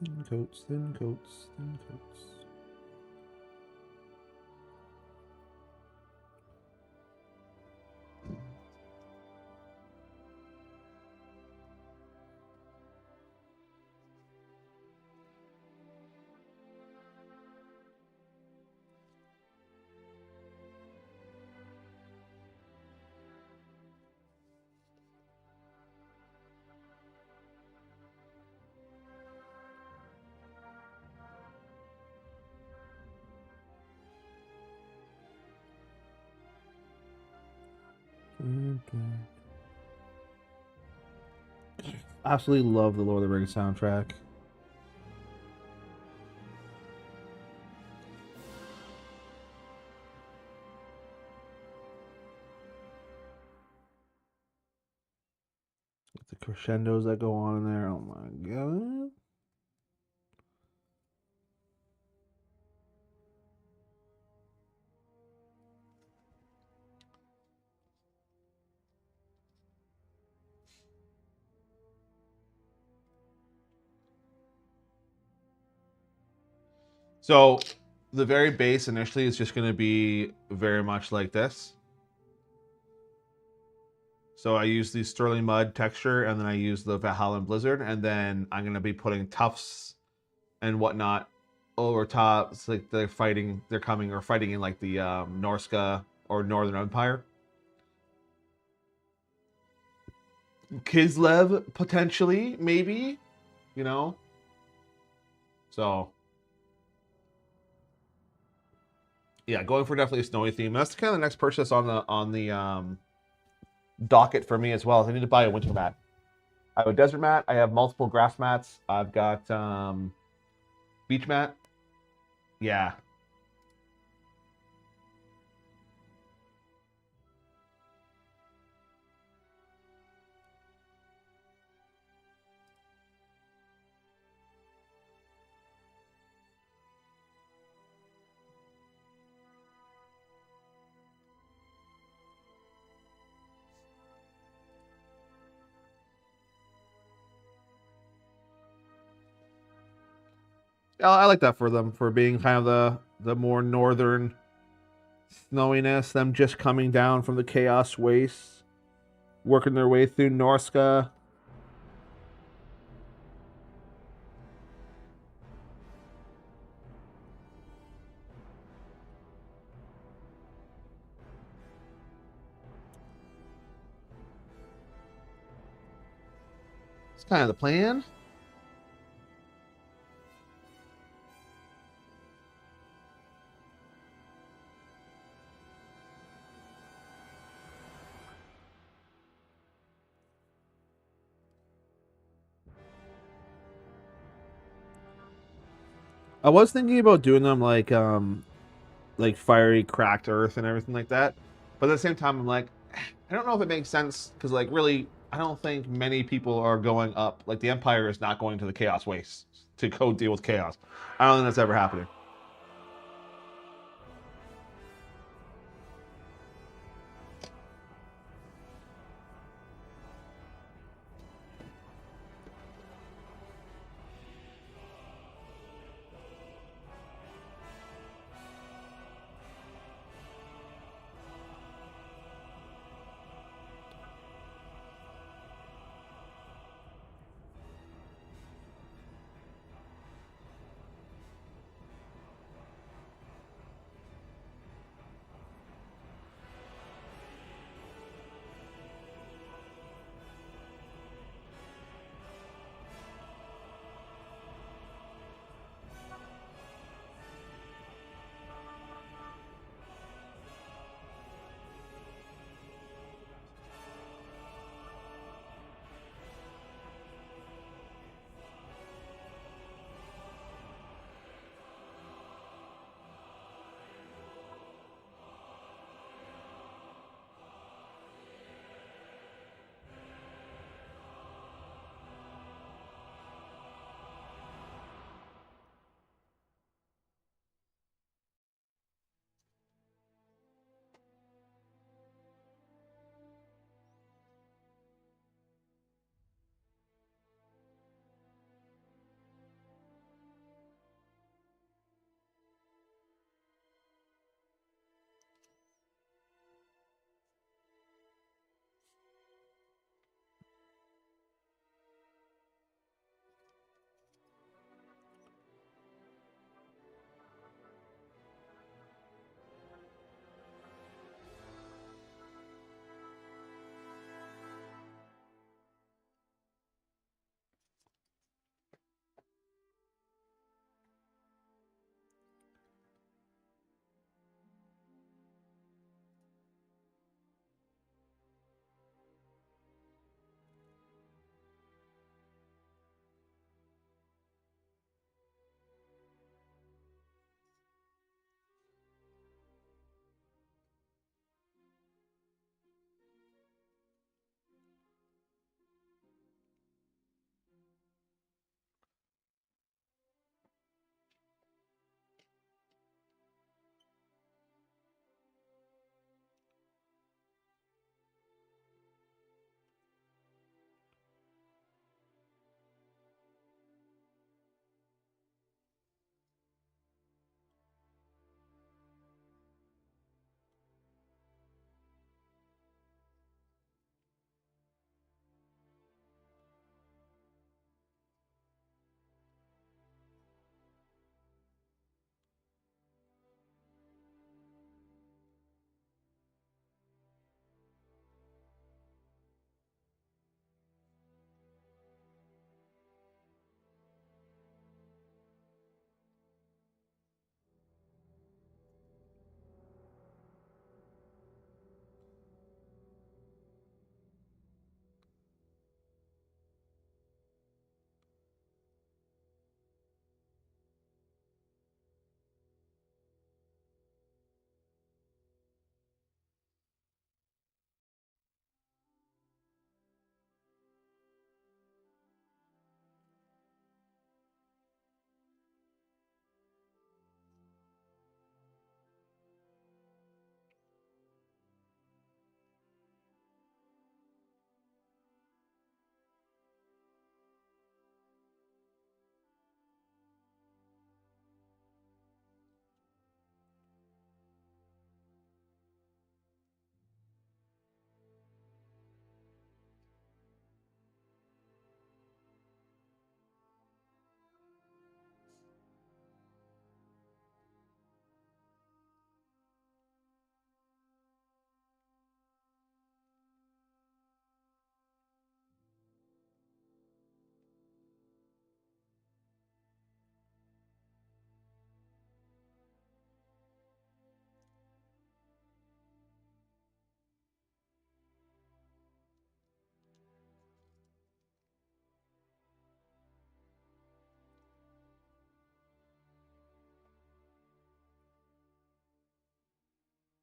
Thin coats, thin coats, thin coats. Absolutely love the Lord of the Rings soundtrack. The crescendos that go on in there. Oh my god. So the very base initially is just going to be very much like this. So I use the Sterling Mud texture, and then I use the Valhalla Blizzard, and then I'm going to be putting tufts and whatnot over top. It's like they're fighting in like the Norska or Northern Empire. Kislev, potentially, maybe, you know? So... yeah, going for definitely a snowy theme. That's kind of the next purchase on the docket for me as well. I need to buy a winter mat. I have a desert mat. I have multiple grass mats. I've got beach mat. Yeah. I like that for them, for being kind of the more northern snowiness, them just coming down from the Chaos Wastes, working their way through Norska. It's kind of the plan. I was thinking about doing them like fiery cracked earth and everything like that. But at the same time, I'm like, I don't know if it makes sense because, like, really, I don't think many people are going up. Like, the Empire is not going to the Chaos Wastes to go deal with chaos. I don't think that's ever happening.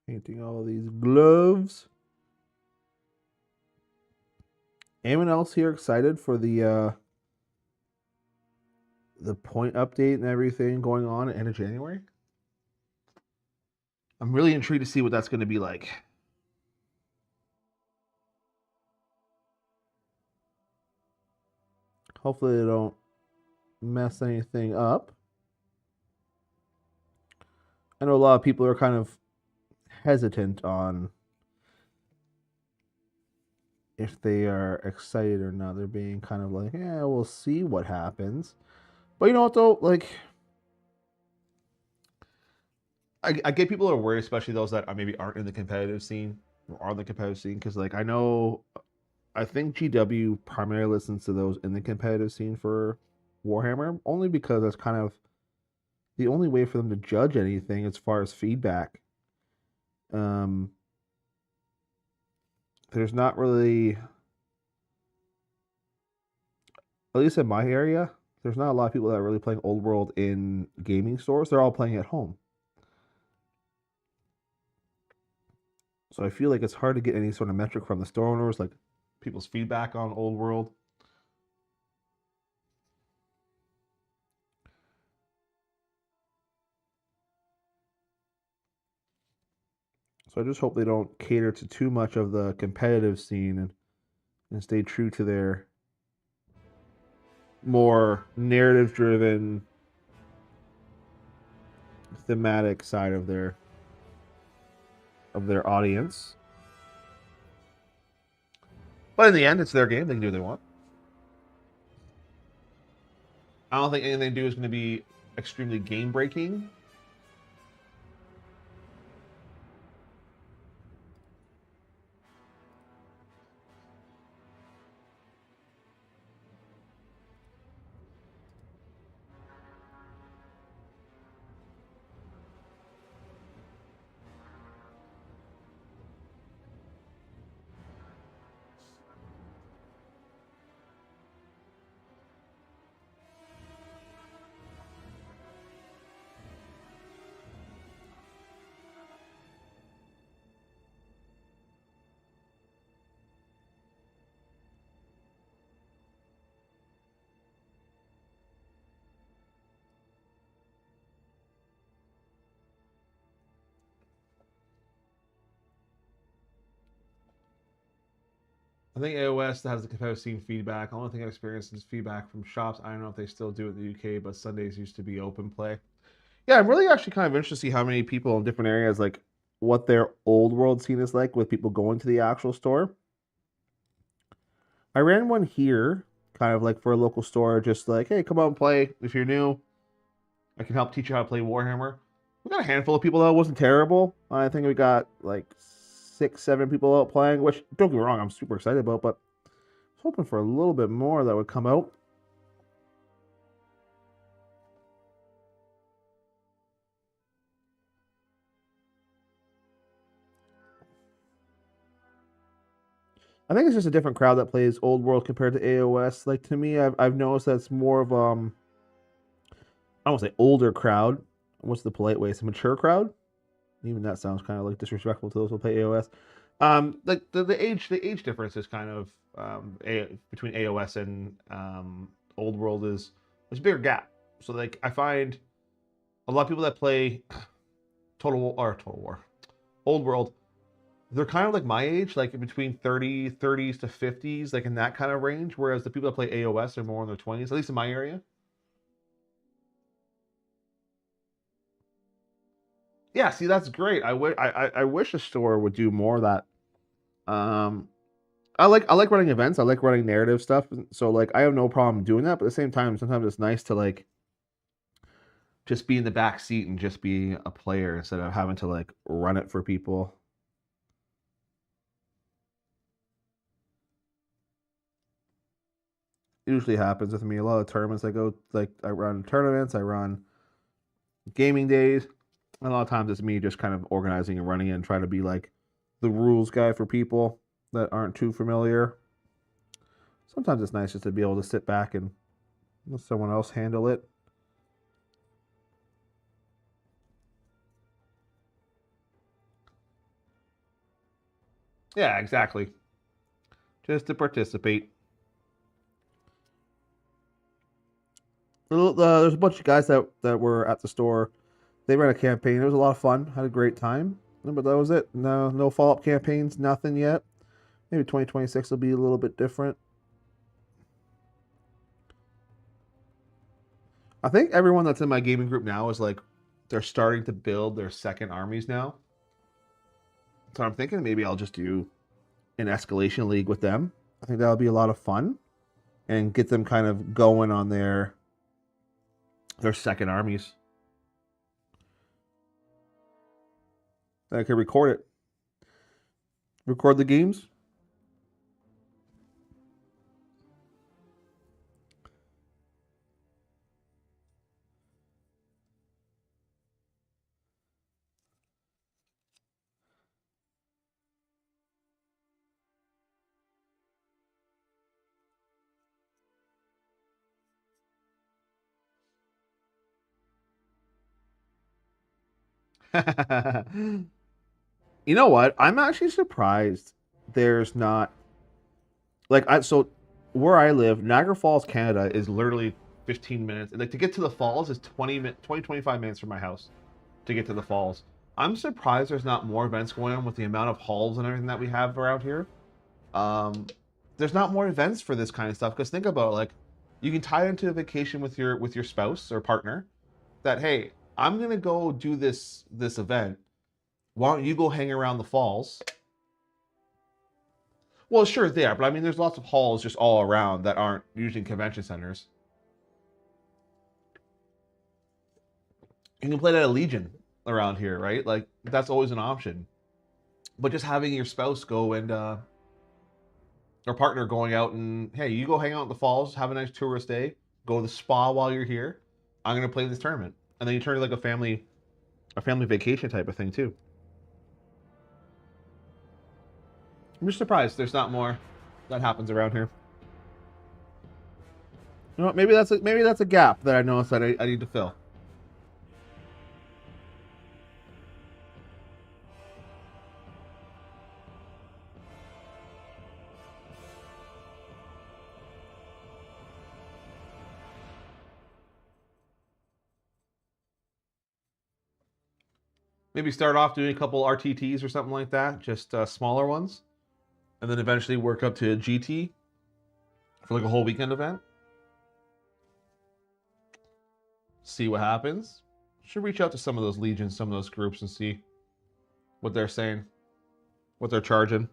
Painting all of these gloves. Anyone else here excited for the point update and everything going on at the end of January? I'm really intrigued to see what that's going to be like. Hopefully they don't mess anything up. I know a lot of people are kind of hesitant on if they are excited or not. They're being kind of like, yeah, we'll see what happens. But you know what though? Like, I get people are worried, especially those that maybe aren't in the competitive scene or are in the competitive scene, because like I think GW primarily listens to those in the competitive scene for Warhammer, only because that's kind of the only way for them to judge anything as far as feedback. There's not really, at least in my area, there's not a lot of people that are really playing Old World in gaming stores. They're all playing at home. So I feel like it's hard to get any sort of metric from the store owners, like people's feedback on Old World. So I just hope they don't cater to too much of the competitive scene and stay true to their more narrative-driven, thematic side of their audience. But in the end, it's their game. They can do what they want. I don't think anything they do is going to be extremely game-breaking. I think AOS has the competitive scene feedback. The only thing I've experienced is feedback from shops. I don't know if they still do it in the UK, but Sundays used to be open play. Yeah, I'm really actually kind of interested to see how many people in different areas, like what their Old World scene is like with people going to the actual store. I ran one here, kind of like for a local store, just like, hey, come out and play. If you're new, I can help teach you how to play Warhammer. We got a handful of people, though. It wasn't terrible. I think we got like 6, 7 people out playing, which, don't get me wrong, I'm super excited about, but I was hoping for a little bit more that would come out. I think it's just a different crowd that plays Old World compared to AOS. Like, to me, I've noticed that's more of I don't want to say older crowd. What's the polite way? It's a mature crowd. Even that sounds kind of like disrespectful to those who play AOS. Like the age difference is kind of between AOS and Old World is there's a bigger gap. So like I find a lot of people that play Total War, Old World, they're kind of like my age, like in between 30s to 50s, like in that kind of range. Whereas the people that play AOS are more in their 20s, at least in my area. Yeah, see, that's great. I wish a store would do more of that. Um, I like running events. I like running narrative stuff. So like I have no problem doing that. But at the same time, sometimes it's nice to like just be in the back seat and just be a player instead of having to like run it for people. It usually happens with me. A lot of tournaments I go like I run tournaments, I run gaming days. And a lot of times it's me just kind of organizing and running it and trying to be like the rules guy for people that aren't too familiar. Sometimes it's nice just to be able to sit back and let someone else handle it. Yeah, exactly. Just to participate. There's a bunch of guys that were at the store. They ran a campaign. It was a lot of fun. Had a great time. But that was it. No follow-up campaigns. Nothing yet. Maybe 2026 will be a little bit different. I think everyone that's in my gaming group now is like, they're starting to build their second armies now. So I'm thinking maybe I'll just do an escalation league with them. I think that'll be a lot of fun, and get them kind of going on their second armies. I can record it. Record the games. You know what? I'm actually surprised there's not so where I live, Niagara Falls, Canada is Literally 15 minutes. Like to get to the falls is 20, 25 minutes from my house to get to the falls. I'm surprised there's not more events going on with the amount of halls and everything that we have around here. There's not more events for this kind of stuff, because think about it, like you can tie it into a vacation with your spouse or partner that, hey, I'm gonna go do this event. Why don't you go hang around the falls? Well, sure, there, but I mean, there's lots of halls just all around that aren't usually in convention centers. You can play that at Legion around here, right? Like, that's always an option. But just having your spouse go and, or partner going out and, hey, you go hang out at the falls, have a nice tourist day, go to the spa while you're here. I'm going to play this tournament. And then you turn it like a family vacation type of thing, too. I'm just surprised there's not more that happens around here. You know what? Maybe that's a gap that I noticed that I need to fill. Maybe start off doing a couple RTTs or something like that, just smaller ones, and then eventually work up to a GT for like a whole weekend event. See what happens. Should reach out to some of those legions, some of those groups, and see what they're saying, what they're charging.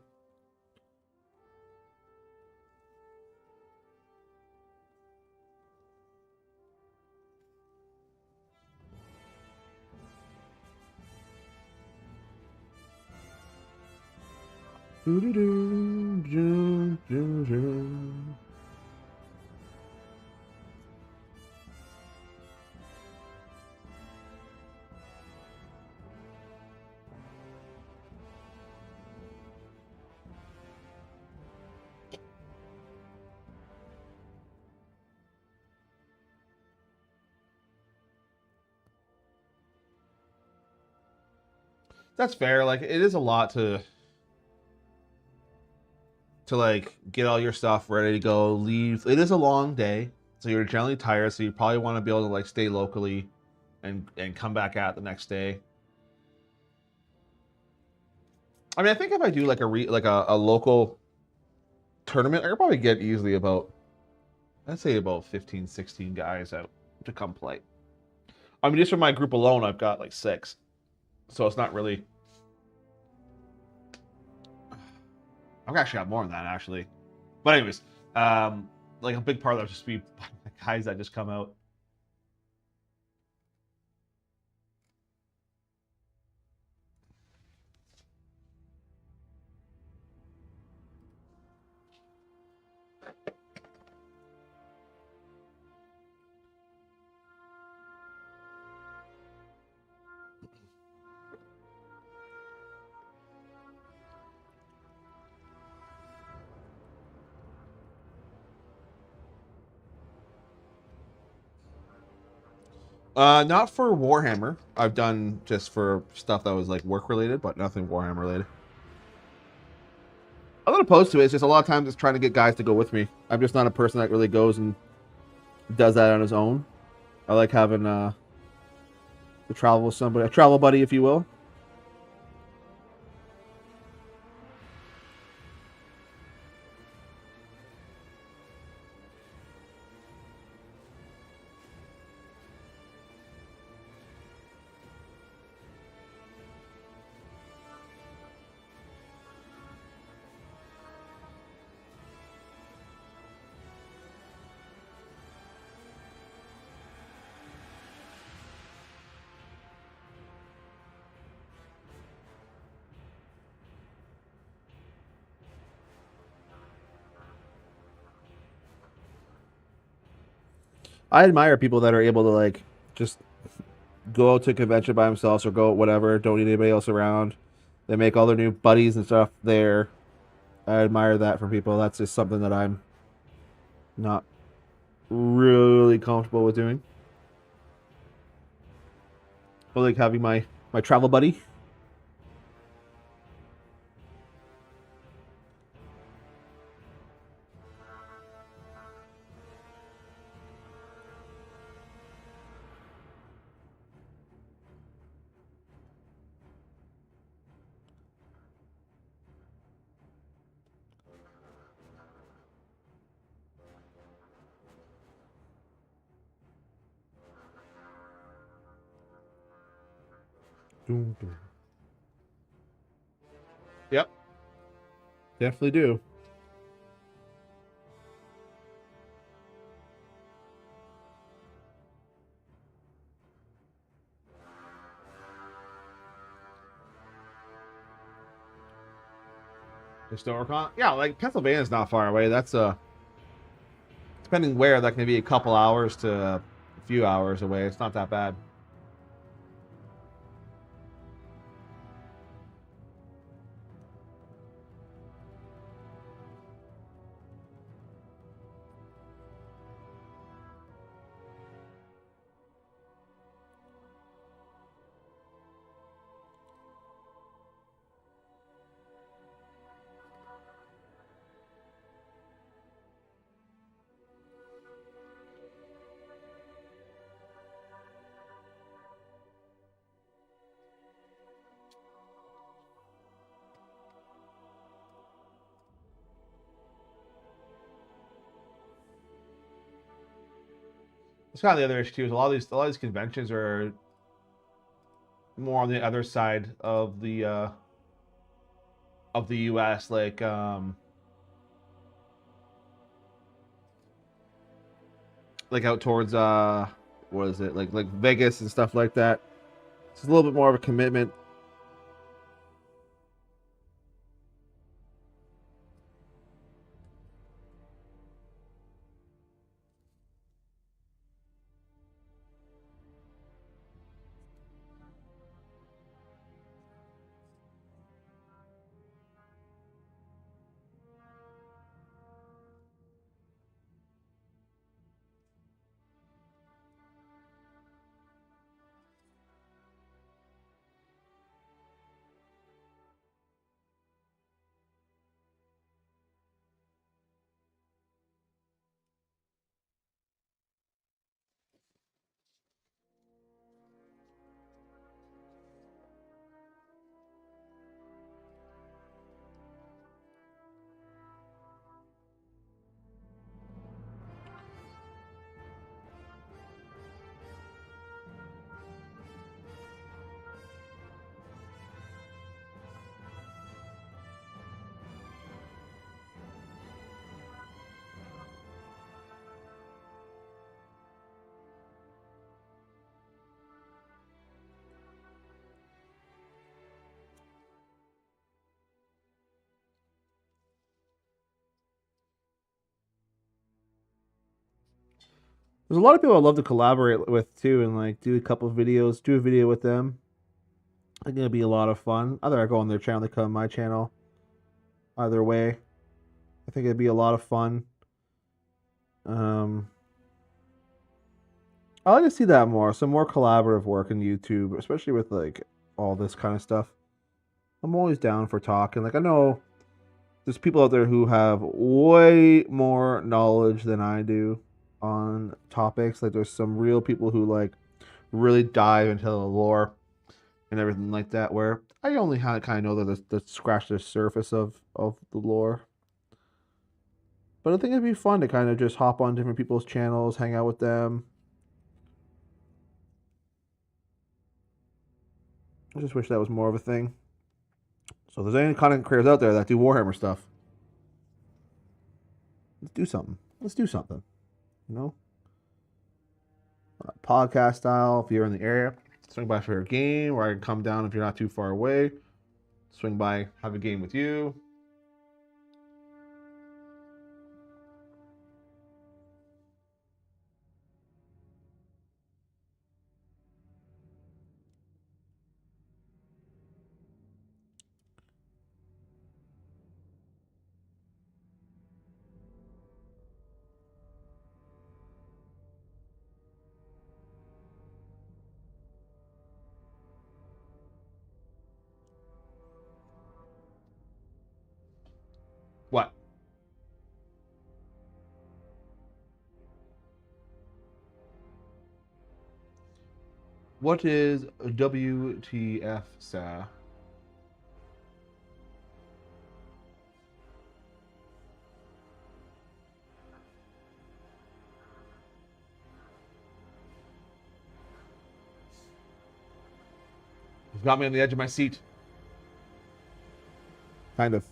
That's fair. Like, it is a lot to like get all your stuff ready to go, leave. It is a long day, so you're generally tired, so you probably want to be able to like stay locally and come back out the next day. I mean, I think if I do like a local tournament, I could probably get easily about, I'd say about 15, 16 guys out to come play. I mean, just from my group alone, I've got like 6. So it's not really... I've actually got more than that, actually. But anyways, like a big part of that would just be guys that just come out. Not for Warhammer. I've done just for stuff that was like work related, but nothing Warhammer related. opposed to it. It's just a lot of times it's trying to get guys to go with me. I'm just not a person that really goes and does that on his own. I like having to travel with somebody, a travel buddy, if you will. I admire people that are able to like just go out to a convention by themselves or go out whatever, don't need anybody else around. They make all their new buddies and stuff there. I admire that from people. That's just something that I'm not really comfortable with doing. I like having my travel buddy. Yep. Definitely do. Historicon? Yeah, like Pennsylvania's not far away. That's depending where, that can be a couple hours to a few hours away. It's not that bad. It's kind of the other issue too. Is a lot of these conventions are more on the other side of the U.S. Like out towards what is it, like Vegas and stuff like that. It's a little bit more of a commitment. There's a lot of people I'd love to collaborate with too, and like do a couple of videos, do a video with them. I think it'd be a lot of fun. Either I go on their channel, they come on my channel. Either way, I think it'd be a lot of fun. I like to see that more, some more collaborative work in YouTube, especially with like all this kind of stuff. I'm always down for talking. Like I know there's people out there who have way more knowledge than I do on topics. Like there's some real people who like really dive into the lore and everything like that, where I only kind of know the scratch the surface of the lore. But I think it'd be fun to kind of just hop on different people's channels, hang out with them. I just wish that was more of a thing. So if there's any content creators out there that do Warhammer stuff, let's do something. Let's do something. You know? Podcast style, if you're in the area, swing by for a game, or I can come down if you're not too far away. Swing by, have a game with you. What? What is WTF, sir? You've got me on the edge of my seat. Kind of.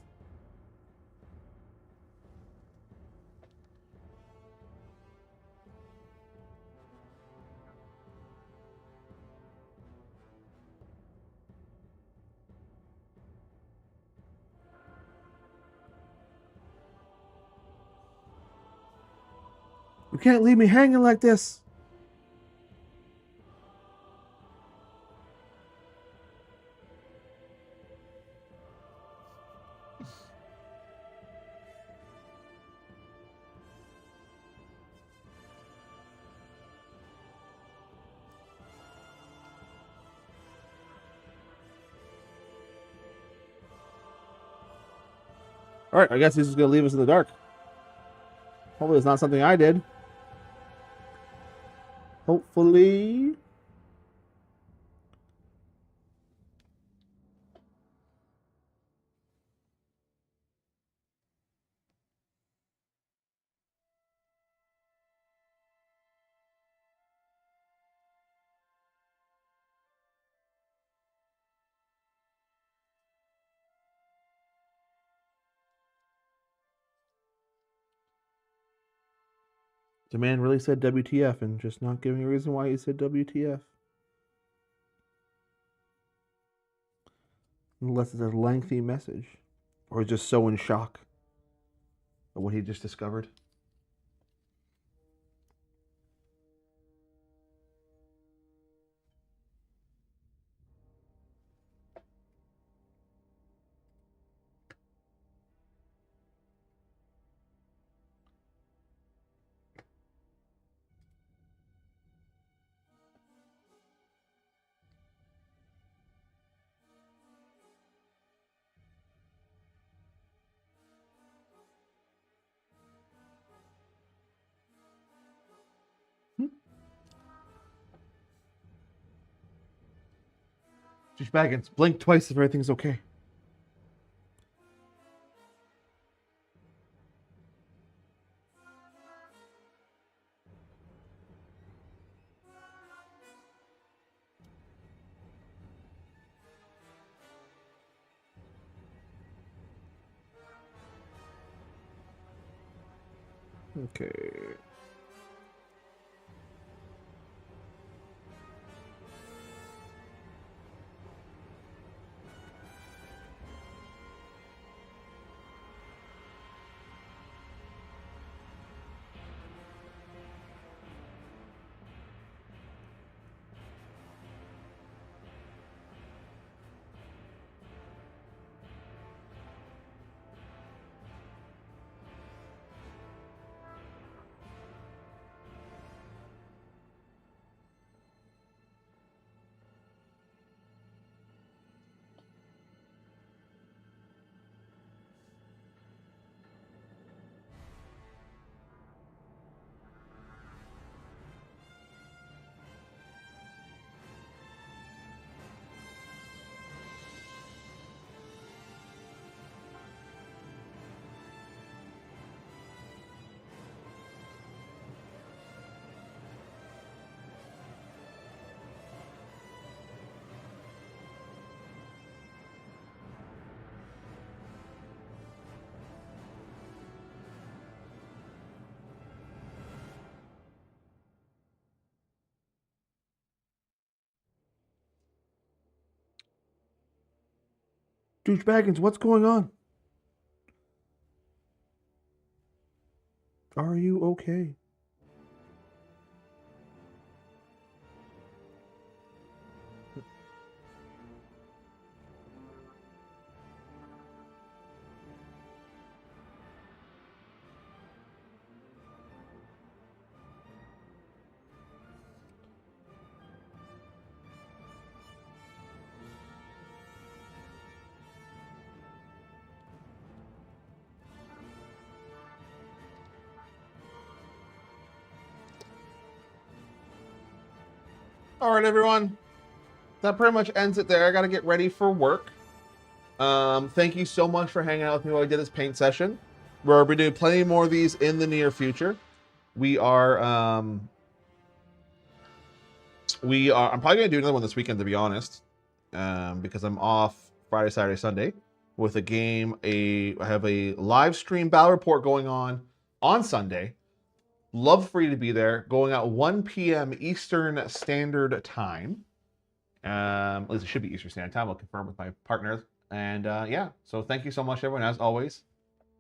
You can't leave me hanging like this. All right, I guess he's just gonna leave us in the dark. Hopefully, it's not something I did. Hopefully. The man really said WTF and just not giving a reason why he said WTF. Unless it's a lengthy message. Or just so in shock of what he just discovered. Just Baggins, blink twice if everything's okay. Okay. Douchebaggins, what's going on? Are you okay? All right, everyone. That pretty much ends it there. I got to get ready for work. Thank you so much for hanging out with me while I did this paint session. We're going to do plenty more of these in the near future. I'm probably going to do another one this weekend, to be honest, because I'm off Friday, Saturday, Sunday with a game. I have a live stream battle report going on Sunday. Love for you to be there. Going at 1 p.m. Eastern Standard Time. At least it should be Eastern Standard Time. I'll confirm with my partners. And yeah, so thank you so much, everyone. As always,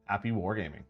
happy wargaming.